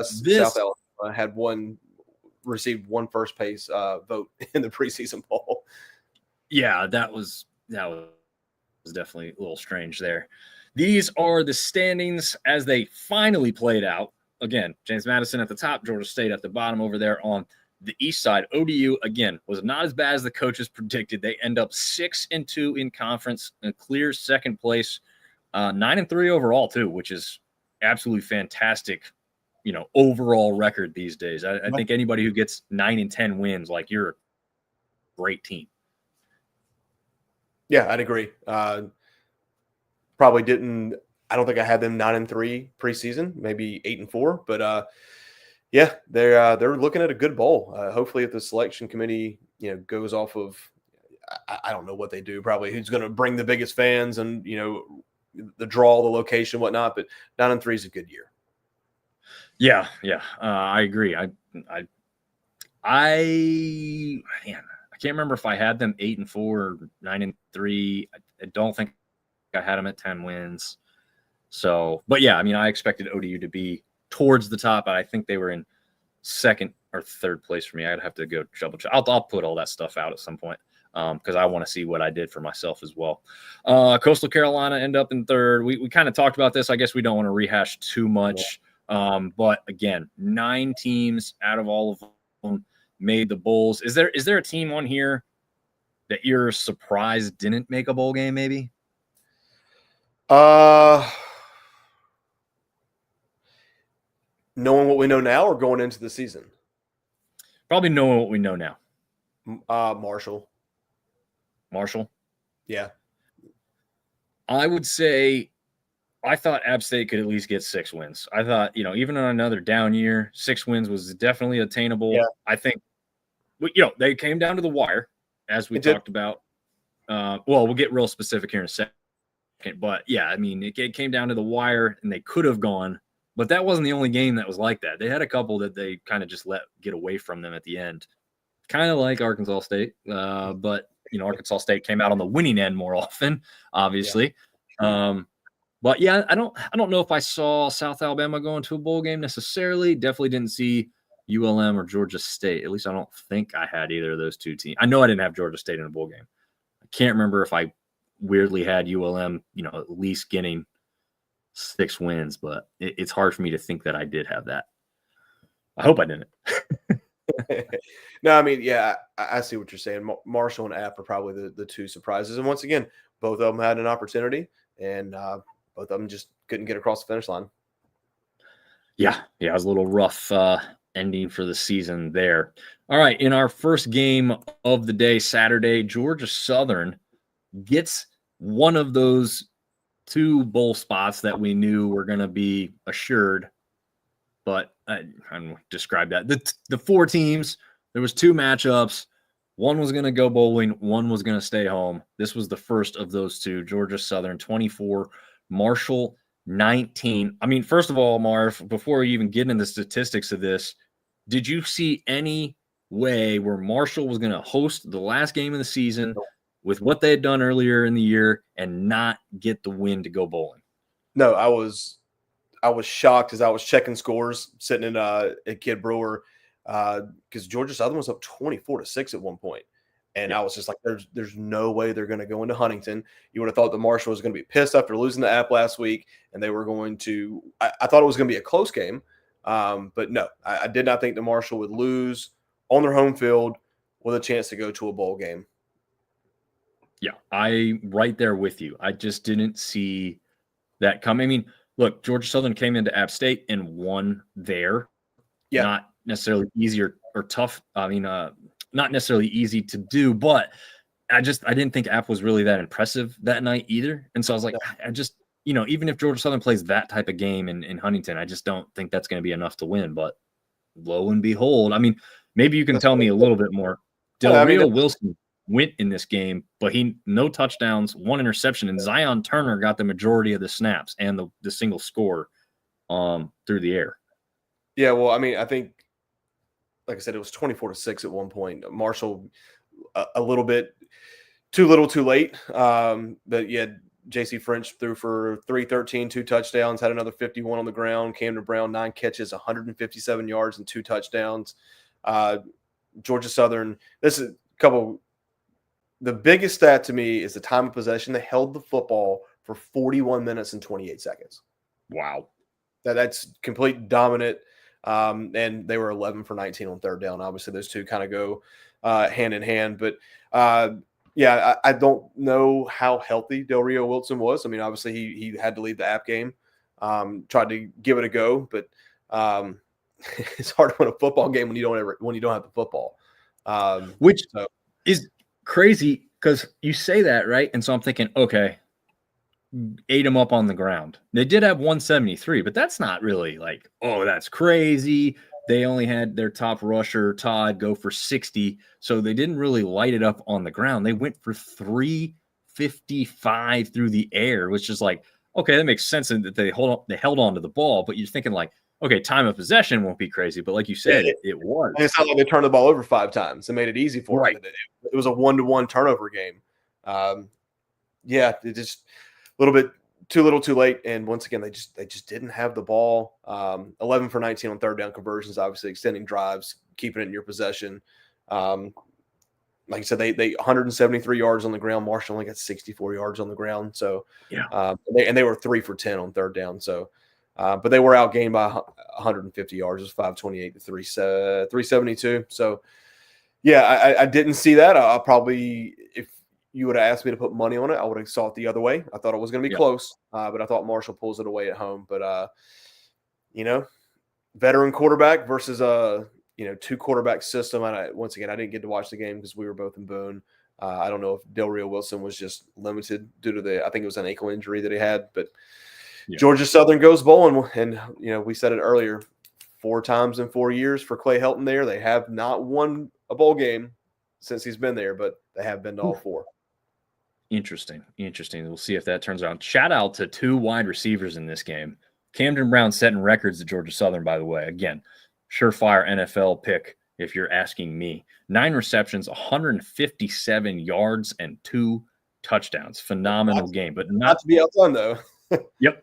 South Alabama had received one first place vote in the preseason poll. Yeah, that was definitely a little strange there. These are the standings as they finally played out. Again, James Madison at the top, Georgia State at the bottom over there on the east side. ODU, again, was not as bad as the coaches predicted. They end up 6-2 in conference and clear second place, 9-3 overall too, which is absolutely fantastic, overall record these days. I think anybody who gets 9-10 wins, like, you're a great team. Yeah, I'd agree. Probably didn't. I don't think I had them 9-3 preseason, maybe 8-4, but they're looking at a good bowl. Hopefully, if the selection committee goes off of, I don't know what they do. Probably who's going to bring the biggest fans and the draw, the location, whatnot. But 9-3 is a good year. Yeah. I agree. I can't remember if I had them 8-4 or 9-3. I don't think I had them at 10 wins. So, but yeah, I mean, I expected ODU to be towards the top, but I think they were in second or third place for me. I'd have to go double check. I'll put all that stuff out at some point because I want to see what I did for myself as well. Coastal Carolina end up in third. We kind of talked about this. I guess we don't want to rehash too much. But again, 9 teams out of all of them made the bowls. Is there a team on here that you're surprised didn't make a bowl game? Maybe. Knowing what we know now, or going into the season? Probably knowing what we know now. Marshall. Yeah. I would say I thought App State could at least get 6 wins. I thought, even on another down year, 6 wins was definitely attainable. Yeah. I think, they came down to the wire, as we talked about. We'll get real specific here in a second. But, yeah, I mean, it came down to the wire, and they could have gone. But that wasn't the only game that was like that. They had a couple that they kind of just let get away from them at the end. Kind of like Arkansas State. But, Arkansas State came out on the winning end more often, obviously. Yeah. But, yeah, I don't know if I saw South Alabama go into a bowl game necessarily. Definitely didn't see ULM or Georgia State. At least I don't think I had either of those two teams. I know I didn't have Georgia State in a bowl game. I can't remember if I weirdly had ULM, at least getting 6 wins, but it's hard for me to think that I did have that. I hope I didn't. No, I mean, yeah, I see what you're saying. Marshall and App are probably the 2 surprises. And once again, both of them had an opportunity, and both of them just couldn't get across the finish line. Yeah, it was a little rough ending for the season there. All right, in our first game of the day, Saturday, Georgia Southern gets one of those 2 bowl spots that we knew were going to be assured, but I don't describe that. The 4 teams, there was 2 matchups. One was going to go bowling. One was going to stay home. This was the first of those 2. Georgia Southern 24, Marshall 19. I mean, first of all, Marv, before we even get into the statistics of this, did you see any way where Marshall was going to host the last game of the season with what they had done earlier in the year and not get the win to go bowling? No, I was shocked as I was checking scores sitting in at Kid Brewer because Georgia Southern was up 24-6 at one point. And I was just like, there's no way they're going to go into Huntington. You would have thought the Marshall was going to be pissed after losing the App last week, and they were going to – I thought it was going to be a close game. But no, I did not think the Marshall would lose on their home field with a chance to go to a bowl game. Yeah, I right there with you. I just didn't see that coming. I mean, look, Georgia Southern came into App State and won there. Yeah. Not necessarily easy or tough. I mean, not necessarily easy to do, but I didn't think App was really that impressive that night either. And so I was like, I just, even if Georgia Southern plays that type of game in Huntington, I just don't think that's going to be enough to win. But lo and behold, I mean, maybe you can tell me a little bit more. Del Rio Wilson went in this game, but no touchdowns, one interception, and Zion Turner got the majority of the snaps and the single score through the air. Yeah, well, I mean, I think, like I said, it was 24-6 at one point. Marshall, a little bit too little, too late. But yeah, J.C. French threw for 313, 2 touchdowns, had another 51 on the ground. Camden Brown, 9 catches, 157 yards, and 2 touchdowns. Georgia Southern, this is a couple. The biggest stat to me is the time of possession. They held the football for 41 minutes and 28 seconds. Wow. That's complete dominant. And they were 11 for 19 on third down. Obviously, those two kind of go hand in hand. But yeah, I don't know how healthy Del Rio Wilson was. I mean, obviously he had to leave the App game. Tried to give it a go, but it's hard to win a football game when you don't have the football. Which is crazy because you say that, right? And so I'm thinking, okay, ate them up on the ground. They did have 173, but that's not really like, oh, that's crazy. They only had their top rusher, Todd, go for 60. So they didn't really light it up on the ground. They went for 355 through the air, which is like, okay, that makes sense that they held on to the ball, but you're thinking like, okay, time of possession won't be crazy, but like you said, it was. And it's not like they turned the ball over 5 times. They made it easy for them. It was a 1-to-1 turnover game. Yeah, it just a little bit too little, too late. And once again, they just didn't have the ball. 11 for 19 on third down conversions, obviously extending drives, keeping it in your possession. Like I said, they 173 yards on the ground. Marshall only got 64 yards on the ground. So yeah, they were 3 for 10 on third down. So. But they were outgained by 150 yards. It was 528 to 372. So, yeah, I didn't see that. I probably, if you would have asked me to put money on it, I would have saw it the other way. I thought it was going to be close, but I thought Marshall pulls it away at home. But, veteran quarterback versus a 2-quarterback system. Once again, I didn't get to watch the game because we were both in Boone. I don't know if Del Rio Wilson was just limited due to I think it was an ankle injury that he had, but. Yeah. Georgia Southern goes bowling, and we said it earlier, 4 times in 4 years for Clay Helton there. They have not won a bowl game since he's been there, but they have been to all 4. Interesting. We'll see if that turns out. Shout out to 2 wide receivers in this game. Camden Brown setting records at Georgia Southern, by the way. Again, surefire NFL pick if you're asking me. 9 receptions, 157 yards, and 2 touchdowns. Phenomenal game, but not to be outdone though. Yep.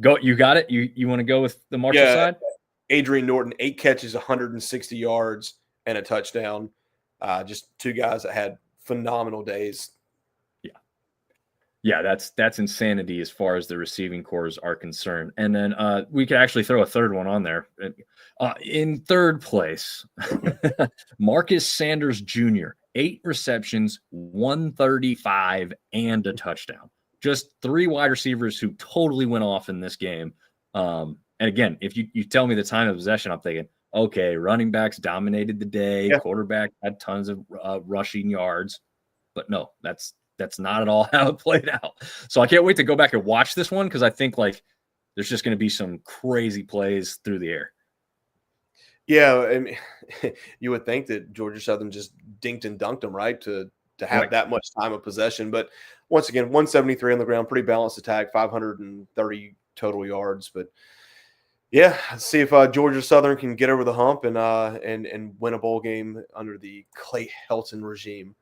Go. You got it. You want to go with the Marshall side? Adrian Norton, 8 catches, 160 yards, and a touchdown. Just 2 guys that had phenomenal days. Yeah, that's insanity as far as the receiving cores are concerned. And then we could actually throw a third one on there. In third place, Marcus Sanders Jr., 8 receptions, 135, and a touchdown. Just 3 wide receivers who totally went off in this game. And again, if you tell me the time of possession, I'm thinking, okay, running backs dominated the day. Yeah. Quarterback had tons of rushing yards. But no, that's not at all how it played out. So I can't wait to go back and watch this one because I think like there's just going to be some crazy plays through the air. Yeah, I mean, you would think that Georgia Southern just dinked and dunked them, right, to have that much time of possession. But once again, 173 on the ground, pretty balanced attack, 530 total yards. But yeah, let's see if Georgia Southern can get over the hump and win a bowl game under the Clay Helton regime.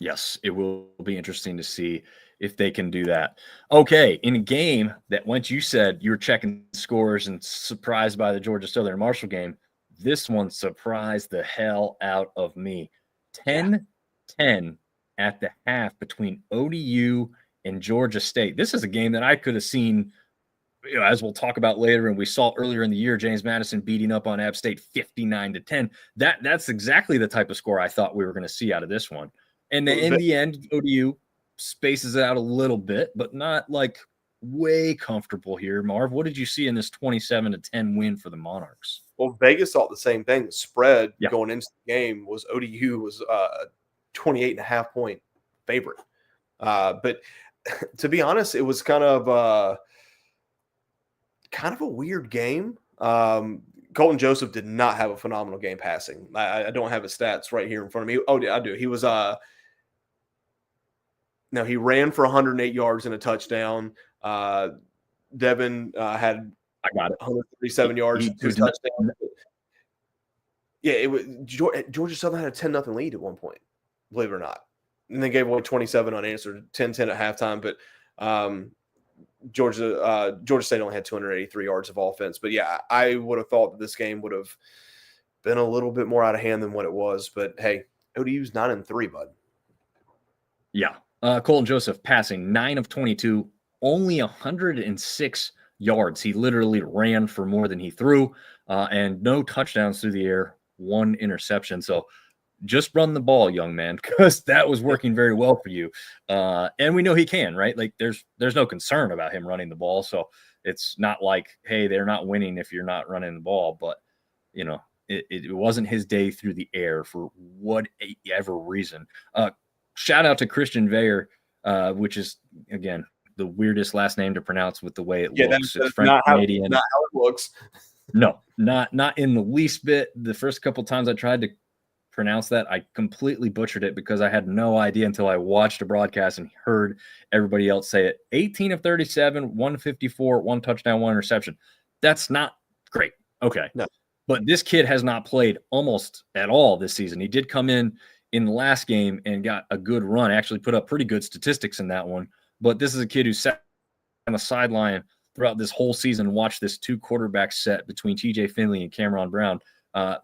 Yes, it will be interesting to see if they can do that. Okay, in a game that once you said you were checking scores and surprised by the Georgia Southern Marshall game, this one surprised the hell out of me. 10-10 at the half between ODU and Georgia State. This is a game that I could have seen as we'll talk about later, and we saw earlier in the year, James Madison beating up on App State 59-10. That's exactly the type of score I thought we were going to see out of this one. And then in the end, ODU spaces it out a little bit, but not like way comfortable here. Marv, what did you see in this 27-10 win for the Monarchs? Well, Vegas thought the same thing. The spread going into the game was ODU was 28.5 point favorite. But to be honest, it was kind of a weird game. Colton Joseph did not have a phenomenal game passing. I don't have his stats right here in front of me. Oh, yeah, I do. He was no, he ran for 108 yards and a touchdown. Devin had 137 yards, 2 touchdowns. Yeah, it was Georgia Southern had a 10-0 lead at one point, believe it or not. And they gave away 27 unanswered, 10-10 at halftime. But Georgia State only had 283 yards of offense. But yeah, I would have thought that this game would have been a little bit more out of hand than what it was. But hey, ODU's 9-3, bud. Yeah. Colton Joseph passing 9 of 22, only 106 yards. He literally ran for more than he threw, and no touchdowns through the air, 1 interception. So just run the ball, young man, because that was working very well for you. And we know he can, right? Like there's no concern about him running the ball. So it's not like, hey, they're not winning if you're not running the ball. But, you know, it wasn't his day through the air for whatever reason. Shout out to Christian Veyer, which is, again, the weirdest last name to pronounce with the way it looks. It's French Canadian. Not how it looks. No, not in the least bit. The first couple times I tried to pronounce that, I completely butchered it because I had no idea until I watched a broadcast and heard everybody else say it. 18 of 37, 154, 1 touchdown, 1 interception. That's not great. Okay. No. But this kid has not played almost at all this season. He did come in the last game and got a good run, actually put up pretty good statistics in that one. But this is a kid who sat on the sideline throughout this whole season, watched this 2 quarterback set between TJ Finley and Cameron Brown,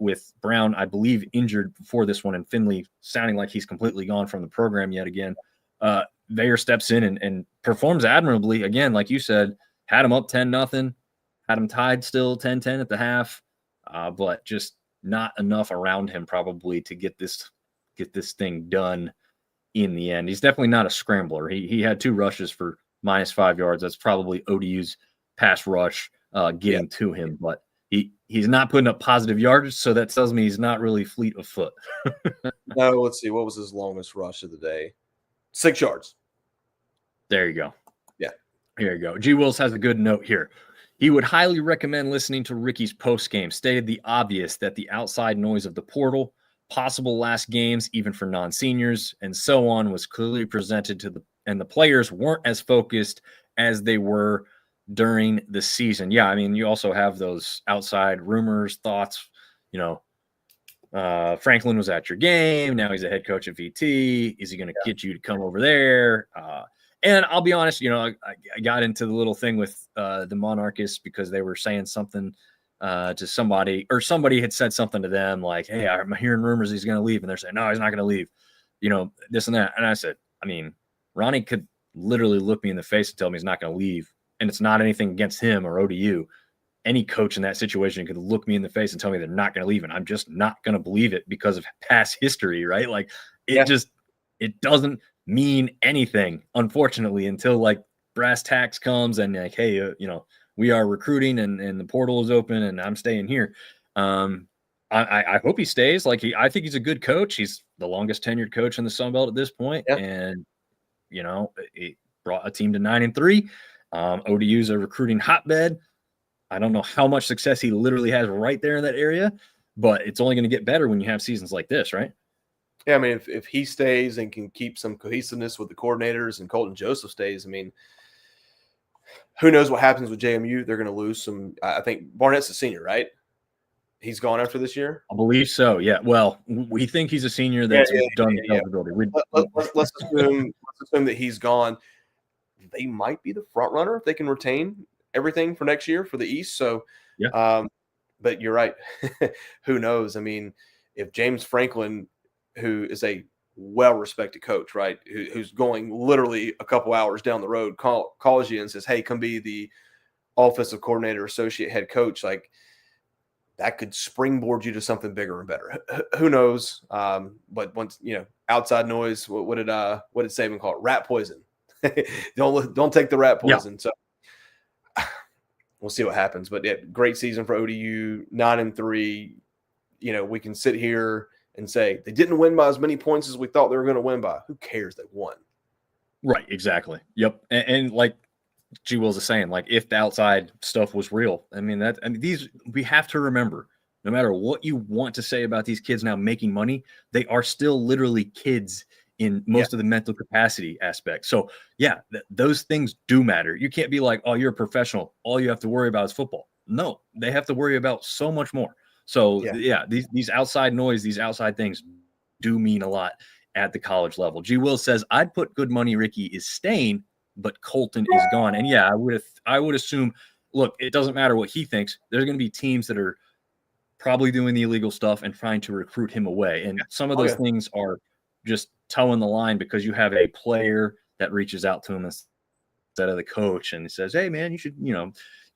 with Brown, I believe, injured before this one, and Finley sounding like he's completely gone from the program yet again. Veyer steps in and performs admirably. Again, like you said, had him up 10-0, had him tied still 10-10 at the half, but just not enough around him probably to get this thing done in the end. He's definitely not a scrambler. He had 2 rushes for -5 yards. That's probably ODU's pass rush getting to him, but he's not putting up positive yardage, so that tells me he's not really fleet of foot. No, let's see. What was his longest rush of the day? 6 yards. There you go. Yeah. Here you go. G. Wills has a good note here. He would highly recommend listening to Ricky's postgame. Stated the obvious that the outside noise of the portal, possible last games, even for non-seniors, and so on, was clearly presented to and the players weren't as focused as they were during the season. Yeah, I mean, you also have those outside rumors, thoughts. You know, Franklin was at your game. Now he's a head coach at VT. Is he going to get you to come over there? And I'll be honest, you know, I got into the little thing with the Monarchists because they were saying something to somebody, or somebody had said something to them like, hey, I'm hearing rumors he's going to leave. And they're saying, no, he's not going to leave, you know, this and that. And I said, I mean, Ronnie could literally look me in the face and tell me he's not going to leave. And it's not anything against him or ODU. Any coach in that situation could look me in the face and tell me they're not going to leave. And I'm just not going to believe it because of past history, right? Like it doesn't mean anything, unfortunately, until like brass tacks comes and like, hey, you know, we are recruiting and the portal is open and I'm staying here. I hope he stays. Like I think he's a good coach. He's the longest tenured coach in the Sun Belt at this point. Yeah. And, you know, it brought a team to 9-3. ODU's a recruiting hotbed. I don't know how much success he literally has right there in that area, but it's only going to get better when you have seasons like this, right? Yeah, I mean, if he stays and can keep some cohesiveness with the coordinators and Colton Joseph stays, I mean, who knows what happens with JMU? They're going to lose some. I think Barnett's a senior, right? He's gone after this year? I believe so, yeah. Well, we think he's a senior that's done the eligibility. Let's assume that he's gone. They might be the front runner if they can retain everything for next year for the East. So, yeah. But you're right. Who knows? I mean, if James Franklin, who is a well-respected coach, right, who's going literally a couple hours down the road, calls you and says, hey, come be the offensive coordinator, associate head coach, like that could springboard you to something bigger and better. Who knows? But once, outside noise, what did Saban call it? Rat poison. Don't take the rat poison. So we'll see what happens. But yeah, great season for ODU, 9-3. We can sit here and say they didn't win by as many points as we thought they were going to win by. Who cares? They won. Right. Exactly. Yep. And like G. Wills is saying, like, if the outside stuff was real, we have to remember, no matter what you want to say about these kids now making money, they are still literally kids in most of the mental capacity aspect. So those things do matter. You can't be like, oh, you're a professional, all you have to worry about is football. No, they have to worry about so much more. So these outside noise, these outside things do mean a lot at the college level. G. Will says, I'd put good money Ricky is staying, but Colton is gone. And I would assume, look, it doesn't matter what he thinks. There's going to be teams that are probably doing the illegal stuff and trying to recruit him away. And some of those things are just towing the line because you have a player that reaches out to him instead of the coach and says, hey man, you should,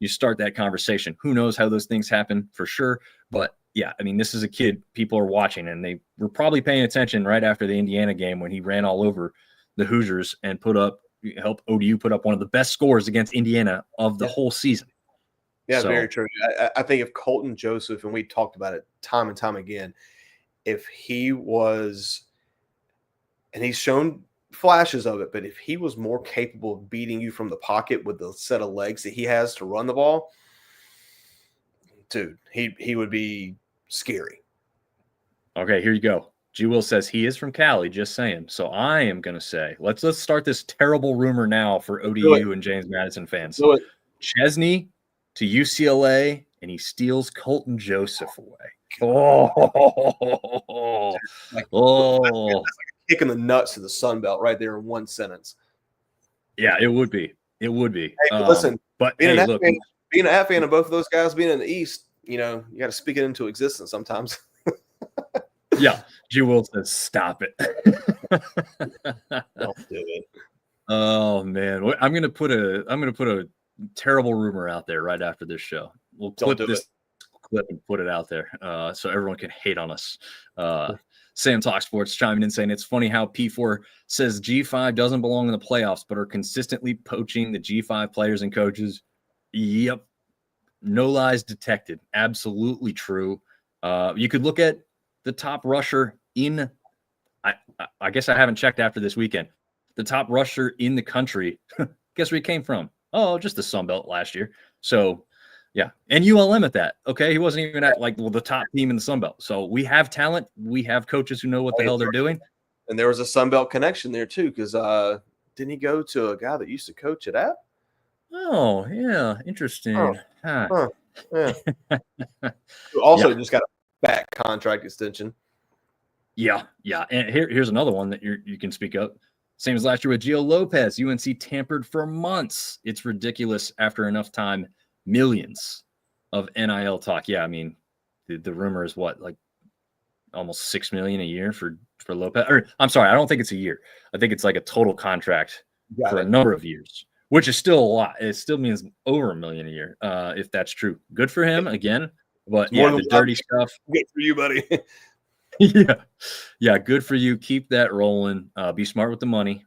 you start that conversation. Who knows how those things happen for sure. But this is a kid people are watching, and they were probably paying attention right after the Indiana game when he ran all over the Hoosiers and help ODU put up one of the best scores against Indiana of the whole season. Yeah, very true. I think if Colton Joseph, and we talked about it time and time again, if he was, and he's shown flashes of it, but if he was more capable of beating you from the pocket with the set of legs that he has to run the ball, dude, he would be scary. Okay, here you go. G. Will says he is from Cali, just saying. So I am going to say, let's start this terrible rumor now for ODU and James Madison fans. Chesney to UCLA, and he steals Colton Joseph away. That's like a kick in the nuts to the Sun Belt right there in one sentence. Yeah, it would be. It would be. Hey, listen, but being an App fan of both of those guys being in the East, you got to speak it into existence sometimes. Yeah, G. Will says, stop it. Don't do it. Oh man, I'm gonna put a terrible rumor out there right after this show. We'll clip this clip and put it out there so everyone can hate on us. Sam Talk Sports chiming in saying it's funny how P4 says G5 doesn't belong in the playoffs, but are consistently poaching the G5 players and coaches. Yep, no lies detected. Absolutely true. You could look at the top rusher in, I guess I haven't checked after this weekend. The top rusher in the country, guess where he came from? Oh, just the Sun Belt last year. So, yeah. And ULM at that. Okay. He wasn't even at the top team in the Sun Belt. So we have talent. We have coaches who know what the hell they're doing. And there was a Sun Belt connection there too, because didn't he go to a guy that used to coach at App? Oh, yeah. Interesting. Yeah. Also just got a back contract extension. Yeah. And here's another one that you can speak up. Same as last year with Gio Lopez. UNC tampered for months. It's ridiculous after enough time. Millions of NIL talk. Yeah, I mean, the rumor is what, like almost $6 million a year for Lopez. Or I'm sorry, I don't think it's a year. I think it's like a total contract for a number of years, which is still a lot. It still means over $1 million a year, if that's true. Good for him again. But the dirty stuff. Good for you, buddy. Yeah, good for you. Keep that rolling. Be smart with the money,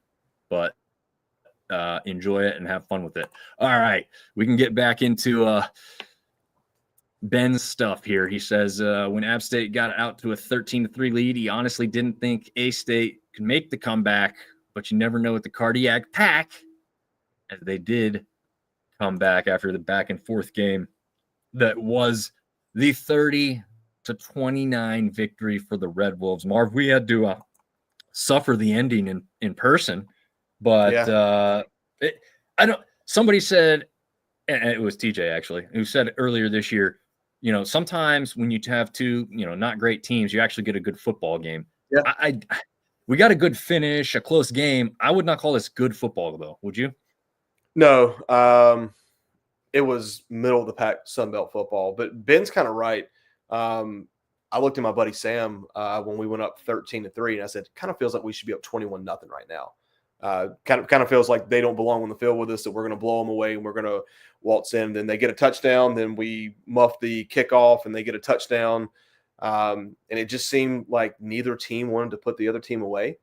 but enjoy it and have fun with it. All right, we can get back into Ben's stuff here. He says when App State got out to a 13-3 lead, he honestly didn't think A-State could make the comeback, but you never know with the cardiac pack, as they did come back after the back and forth game that was the 30-29 victory for the Red Wolves. Marv, we had to suffer the ending in person, but somebody said, and it was TJ actually, who said earlier this year, sometimes when you have two, not great teams, you actually get a good football game. Yeah. We got a good finish, a close game. I would not call this good football though. Would you? No. It was middle of the pack Sun Belt football, but Ben's kind of right. I looked at my buddy Sam when we went up 13-3, and I said, kind of feels like we should be up 21-0 right now. kind of feels like they don't belong on the field with us, that we're going to blow them away and we're going to waltz in. Then they get a touchdown. Then we muff the kickoff and they get a touchdown. And it just seemed like neither team wanted to put the other team away.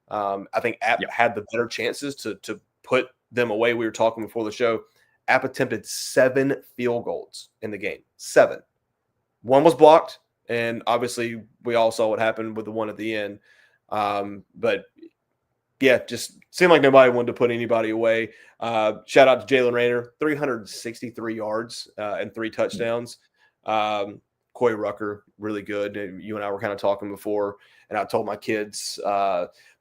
I think App had the better chances to put them away. We were talking before the show. App attempted 7 field goals in the game. 7. One was blocked, and obviously we all saw what happened with the one at the end. But yeah, just seemed like nobody wanted to put anybody away. Shout out to Jalen Rayner, 363 yards and 3 touchdowns. Coy Rucker, really good. You and I were kind of talking before, and I told my kids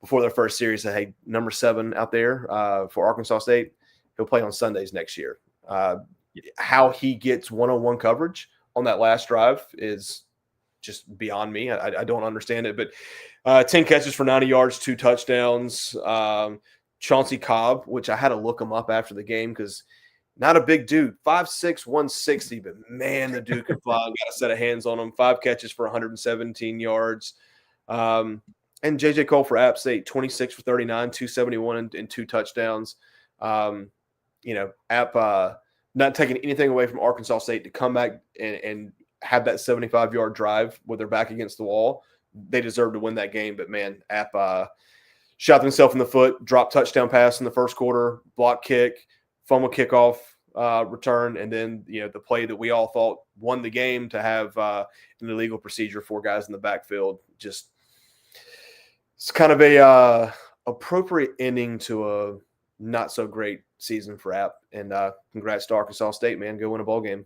before their first series that, hey, number 7 out there for Arkansas State, he'll play on Sundays next year. How he gets one-on-one coverage on that last drive is just beyond me. I don't understand it. But 10 catches for 90 yards, 2 touchdowns. Chauncey Cobb, which I had to look him up after the game because not a big dude, 5'6", 160, but man, the dude can fly. Got a set of hands on him. 5 catches for 117 yards. And J.J. Cole for App State, 26 for 39, 271 and 2 touchdowns. App not taking anything away from Arkansas State to come back and have that 75-yard drive with their back against the wall. They deserve to win that game. But, man, App shot themselves in the foot, dropped touchdown pass in the first quarter, block kick, fumble kickoff return, and then, the play that we all thought won the game to have an illegal procedure, 4 guys in the backfield. Just it's kind of a appropriate ending to a not so great season for App. And congrats to Arkansas State, man. Go win a ball game.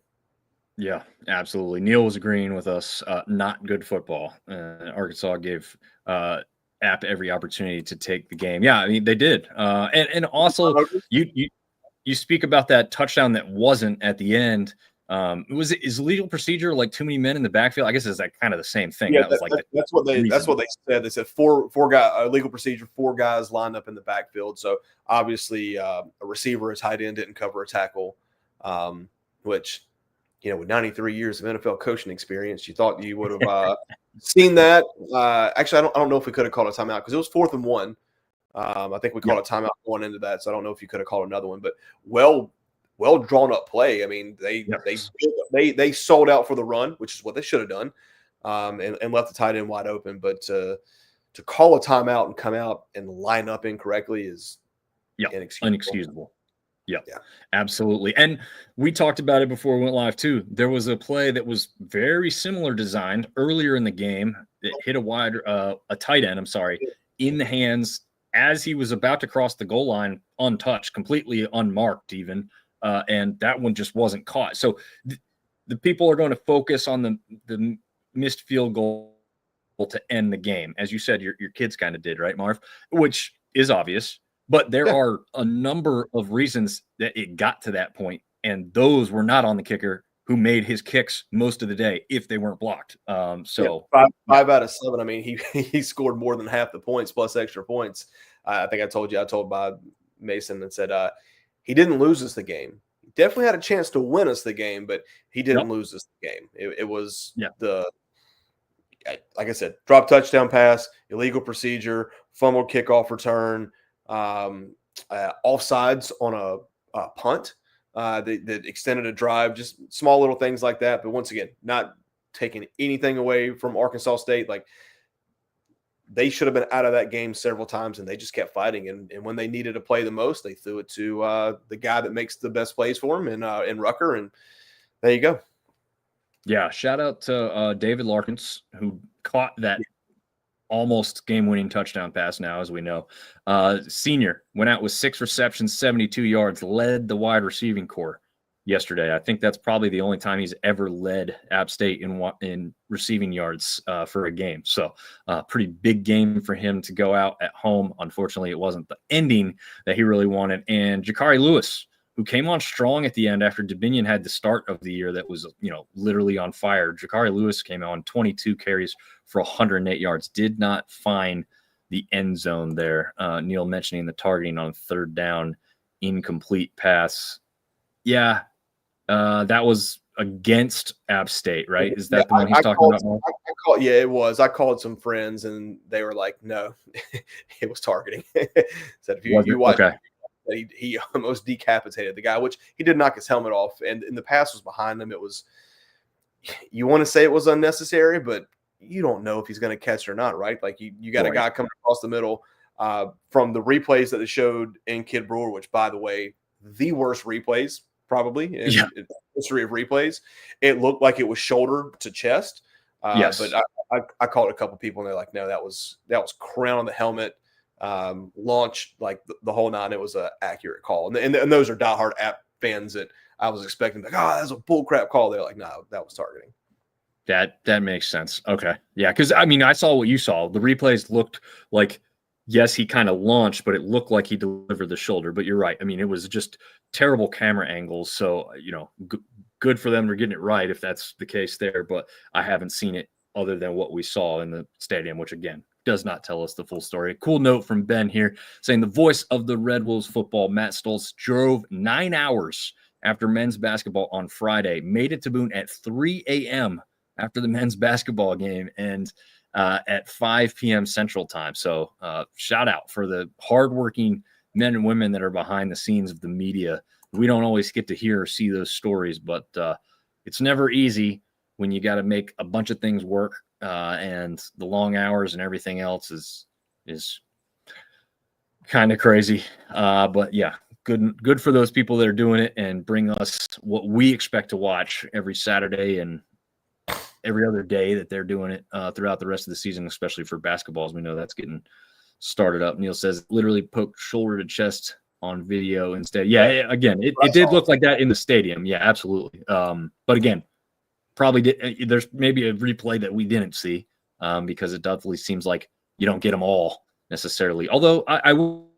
Yeah, absolutely. Neil was agreeing with us. Not good football. Arkansas gave App every opportunity to take the game. Yeah, I mean, they did. And also, you speak about that touchdown that wasn't at the end. Is legal procedure like too many men in the backfield? I guess it's like kind of the same thing. Yeah, that's what they said. They said four guy legal procedure, 4 guys lined up in the backfield. So obviously a receiver, a tight end didn't cover a tackle, which with 93 years of NFL coaching experience, you thought you would have seen that. Actually, I don't know if we could have called a timeout because it was 4th and 1. I think we called a timeout going into that, so I don't know if you could have called another one. But well drawn up play. I mean, they sold out for the run, which is what they should have done, and left the tight end wide open. But to call a timeout and come out and line up incorrectly is inexcusable. Yeah, absolutely. And we talked about it before we went live too. There was a play that was very similar designed earlier in the game that hit a tight end, in the hands as he was about to cross the goal line, untouched, completely unmarked even. And that one just wasn't caught. So the people are going to focus on the missed field goal to end the game. As you said, your kids kind of did, right, Marv? Which is obvious. But there are a number of reasons that it got to that point, and those were not on the kicker, who made his kicks most of the day if they weren't blocked. 5 out of 7. I mean, he scored more than half the points plus extra points. I think I told Bob Mason and said he didn't lose us the game. He definitely had a chance to win us the game, but he didn't lose us the game. It was like I said, drop touchdown pass, illegal procedure, fumble kickoff return. Offsides on a punt that extended a drive, just small little things like that. But once again, not taking anything away from Arkansas State. Like, they should have been out of that game several times, and they just kept fighting. And when they needed to play the most, they threw it to the guy that makes the best plays for him in Rucker. And there you go. Yeah, shout out to David Larkins, who caught that almost game-winning touchdown pass now, as we know. Senior went out with 6 receptions, 72 yards, led the wide receiving corps yesterday. I think that's probably the only time he's ever led App State in receiving yards for a game. So pretty big game for him to go out at home. Unfortunately, it wasn't the ending that he really wanted. And Jakari Lewis, who came on strong at the end after Dominion had the start of the year that was, literally on fire. Jakari Lewis came on 22 carries for 108 yards, did not find the end zone there. Neil mentioning the targeting on 3rd down, incomplete pass. Yeah, that was against App State, right? Is that the one he's talking about? I it was. I called some friends and they were like, no, it was targeting. Said if Was you it? watch, Okay. he almost decapitated the guy, which he did knock his helmet off, and the pass was behind him. It was, you want to say it was unnecessary, but you don't know if he's going to catch it or not, right? Like you got a guy coming across the middle. From the replays that they showed in Kid Brewer, which, by the way, the worst replays probably in history of replays. It looked like it was shoulder to chest. Yes. But I called a couple people and they're like, no, that was crown on the helmet, launch, like the whole nine. It was an accurate call. And those are diehard app fans that I was expecting, like, that's a bullcrap call. They're like, no, that was targeting. That makes sense. Okay. Yeah. Because, I mean, I saw what you saw. The replays looked like, yes, he kind of launched, but it looked like he delivered the shoulder. But you're right. I mean, it was just terrible camera angles. So, good for them for getting it right if that's the case there. But I haven't seen it other than what we saw in the stadium, which, again, does not tell us the full story. A cool note from Ben here saying the voice of the Red Wolves football, Matt Stoltz, drove 9 hours after men's basketball on Friday, made it to Boone at 3 a.m. after the men's basketball game, and at 5 p.m. Central Time. So shout out for the hardworking men and women that are behind the scenes of the media. We don't always get to hear or see those stories, but it's never easy when you got to make a bunch of things work, and the long hours and everything else is kind of crazy. But yeah, good for those people that are doing it and bring us what we expect to watch every Saturday and every other day that they're doing it throughout the rest of the season, especially for basketball, as we know that's getting started up. Neil says literally poked shoulder to chest on video instead. Yeah, again, it did look like that in the stadium. Yeah, absolutely. But again, probably there's maybe a replay that we didn't see because it definitely seems like you don't get them all necessarily. Although I will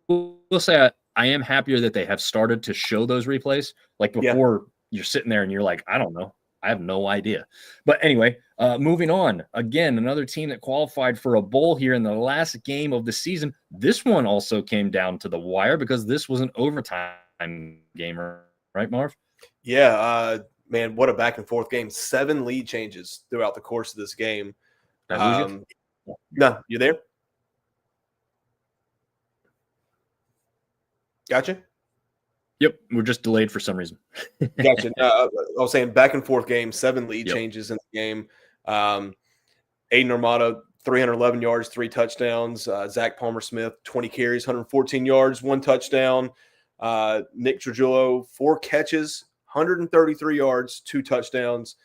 say I am happier that they have started to show those replays. Like before, you're sitting there and you're like, I don't know. I have no idea. But anyway, moving on. Again, another team that qualified for a bowl here in the last game of the season. This one also came down to the wire because this was an overtime game, right, Marv? Yeah, man, what a back and forth game. 7 lead changes throughout the course of this game. No, you there? Gotcha. Yep, we're just delayed for some reason. Gotcha. I was saying back and forth game, 7 lead changes in the game. Aiden Armada, 311 yards, 3 touchdowns. Zach Palmer-Smith, 20 carries, 114 yards, 1 touchdown. Nick Trujillo, 4 catches, 133 yards, 2 touchdowns.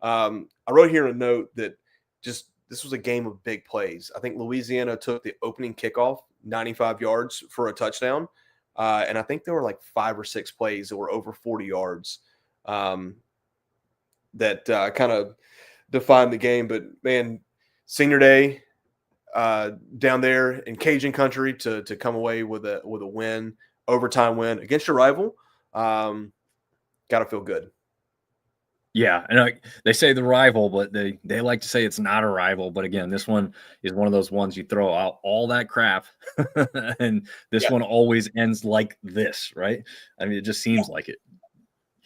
I wrote here in a note that this was a game of big plays. I think Louisiana took the opening kickoff, 95 yards for a touchdown. And I think there were like 5 or 6 plays that were over 40 yards that kind of defined the game. But, man, senior day down there in Cajun country to come away with a win, overtime win against your rival, got to feel good. Yeah, and they say the rival, but they like to say it's not a rival. But again, this one is one of those ones you throw out all that crap, and this one always ends like this, right? I mean, it just seems like it.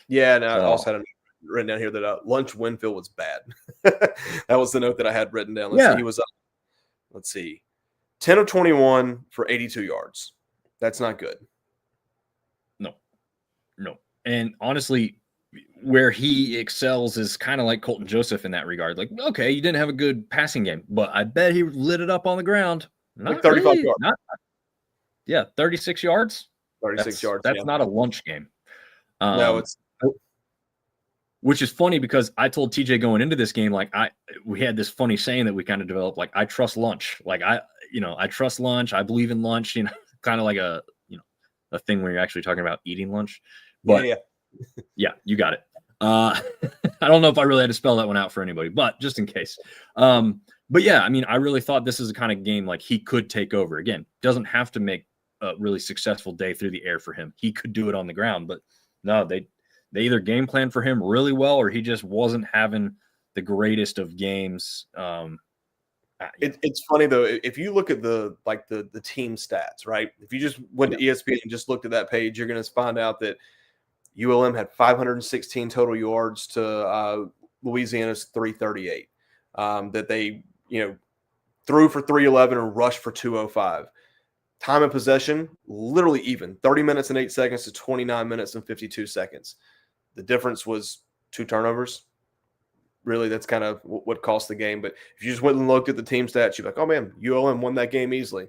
Yeah, and I also had written down here that Lunch Winfield was bad. That was the note that I had written down. See, he was up, let's see, 10 of 21 for 82 yards. That's not good. No. And honestly, where he excels is kind of like Colton Joseph in that regard. Like, okay, you didn't have a good passing game, but I bet he lit it up on the ground. Not like 35 really, yards. 36 yards. 36 yards. That's not a lunch game. No, it's which is funny because I told TJ going into this game, like we had this funny saying that we kind of developed, like I trust lunch. Like I trust lunch. I believe in lunch, kind of like a thing where you're actually talking about eating lunch. But yeah, you got it. I don't know if I really had to spell that one out for anybody, but just in case. But yeah, I mean, I really thought this is a kind of game like he could take over. Again, doesn't have to make a really successful day through the air for him. He could do it on the ground, but no, they either game planned for him really well or he just wasn't having the greatest of games. It's funny though, if you look at the team stats, right? If you just went to ESPN and just looked at that page, you're going to find out that ULM had 516 total yards to Louisiana's 338. that they, threw for 311 and rushed for 205. Time of possession, literally even 30 minutes and 8 seconds to 29 minutes and 52 seconds. The difference was 2 turnovers. Really, that's kind of what cost the game. But if you just went and looked at the team stats, you'd be like, oh, man, ULM won that game easily.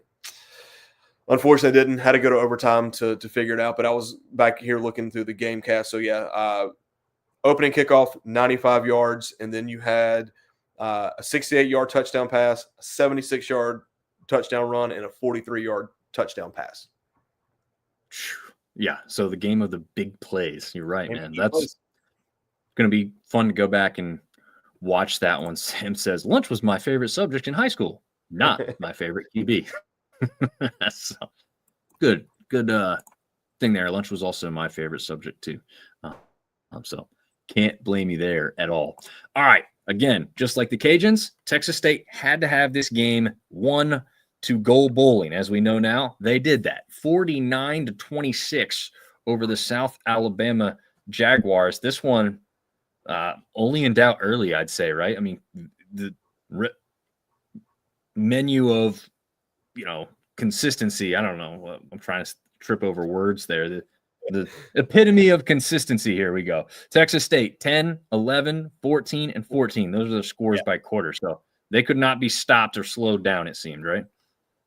Unfortunately, I didn't. Had to go to overtime to figure it out. But I was back here looking through the game cast. So, yeah, opening kickoff, 95 yards. And then you had a 68-yard touchdown pass, a 76-yard touchdown run, and a 43-yard touchdown pass. Yeah, so the game of the big plays. You're right, man. That's going to be fun to go back and watch that one. Sam says, lunch was my favorite subject in high school, not my favorite QB. So, good thing there. Lunch was also my favorite subject too. So can't blame you there at all. All right. Again, just like the Cajuns, Texas State had to have this game won to go bowling. As we know now, they did that. 49-26 over the South Alabama Jaguars. This one only in doubt early, I'd say, right? I mean, the menu of, consistency. I don't know. I'm trying to trip over words there. The epitome of consistency. Here we go. Texas State, 10, 11, 14, and 14. Those are the scores by quarter. So they could not be stopped or slowed down, it seemed, right?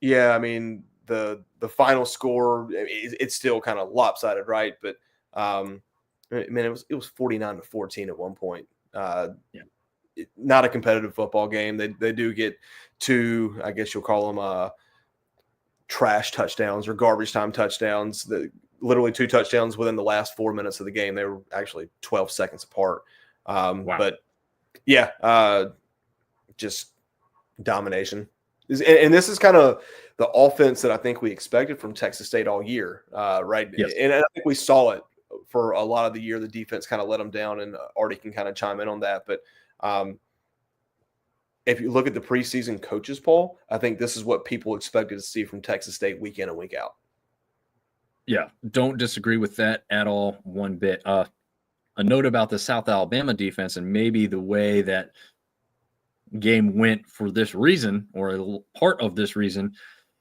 Yeah, I mean, the final score, it's still kind of lopsided, right? But, it was 49-14 at one point. Not a competitive football game. They do get 2, I guess you'll call them trash touchdowns or garbage time touchdowns. Literally 2 touchdowns within the last 4 minutes of the game. They were actually 12 seconds apart. Wow. But yeah, just domination. And this is kind of the offense that I think we expected from Texas State all year, right? Yes. And I think we saw it for a lot of the year. The defense kind of let them down, and Artie can kind of chime in on that. But if you look at the preseason coaches poll, I think this is what people expected to see from Texas State week in and week out. Yeah, don't disagree with that at all, one bit. A note about the South Alabama defense and maybe the way that game went for this reason, or a part of this reason,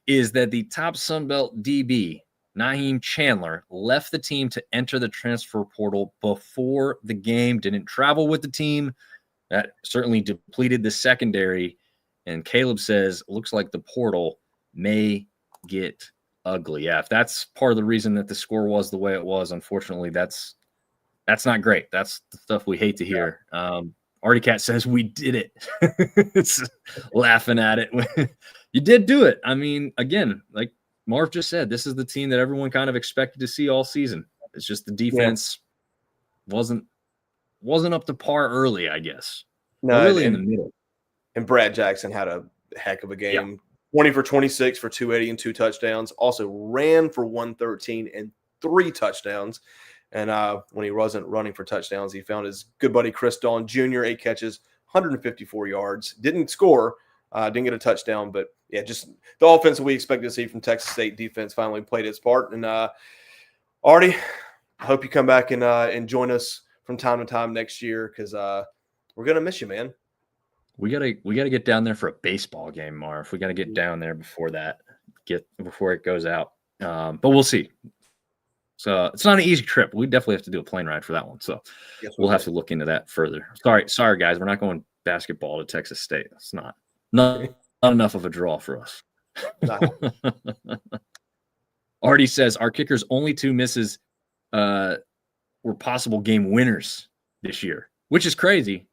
is that the top Sunbelt DB, Naheem Chandler, left the team to enter the transfer portal before the game, didn't travel with the team. That certainly depleted the secondary. And Caleb says, looks like the portal may get ugly. Yeah, if that's part of the reason that the score was the way it was, unfortunately, that's not great. That's the stuff we hate to hear. Artie Cat says we did it. It's laughing at it. You did do it. I mean, again, like Marv just said, this is the team that everyone kind of expected to see all season. It's just the defense wasn't up to par early, I guess. No, really in the middle. And Brad Jackson had a heck of a game. Yeah. 20 for 26 for 280 and 2 touchdowns. Also ran for 113 and 3 touchdowns. And when he wasn't running for touchdowns, he found his good buddy Chris Dawn Jr., 8 catches, 154 yards. Didn't score, didn't get a touchdown. But, yeah, just the offense that we expected to see from Texas State defense finally played its part. And, Artie, I hope you come back and join us from time to time next year, because we're going to miss you, man. We gotta get down there for a baseball game, Marv. We got to get down there before it goes out. But we'll see. So it's not an easy trip. We definitely have to do a plane ride for that one. So we'll have to look into that further. Sorry, guys. We're not going basketball to Texas State. It's not enough of a draw for us. Artie says our kickers' only 2 misses were possible game winners this year, which is crazy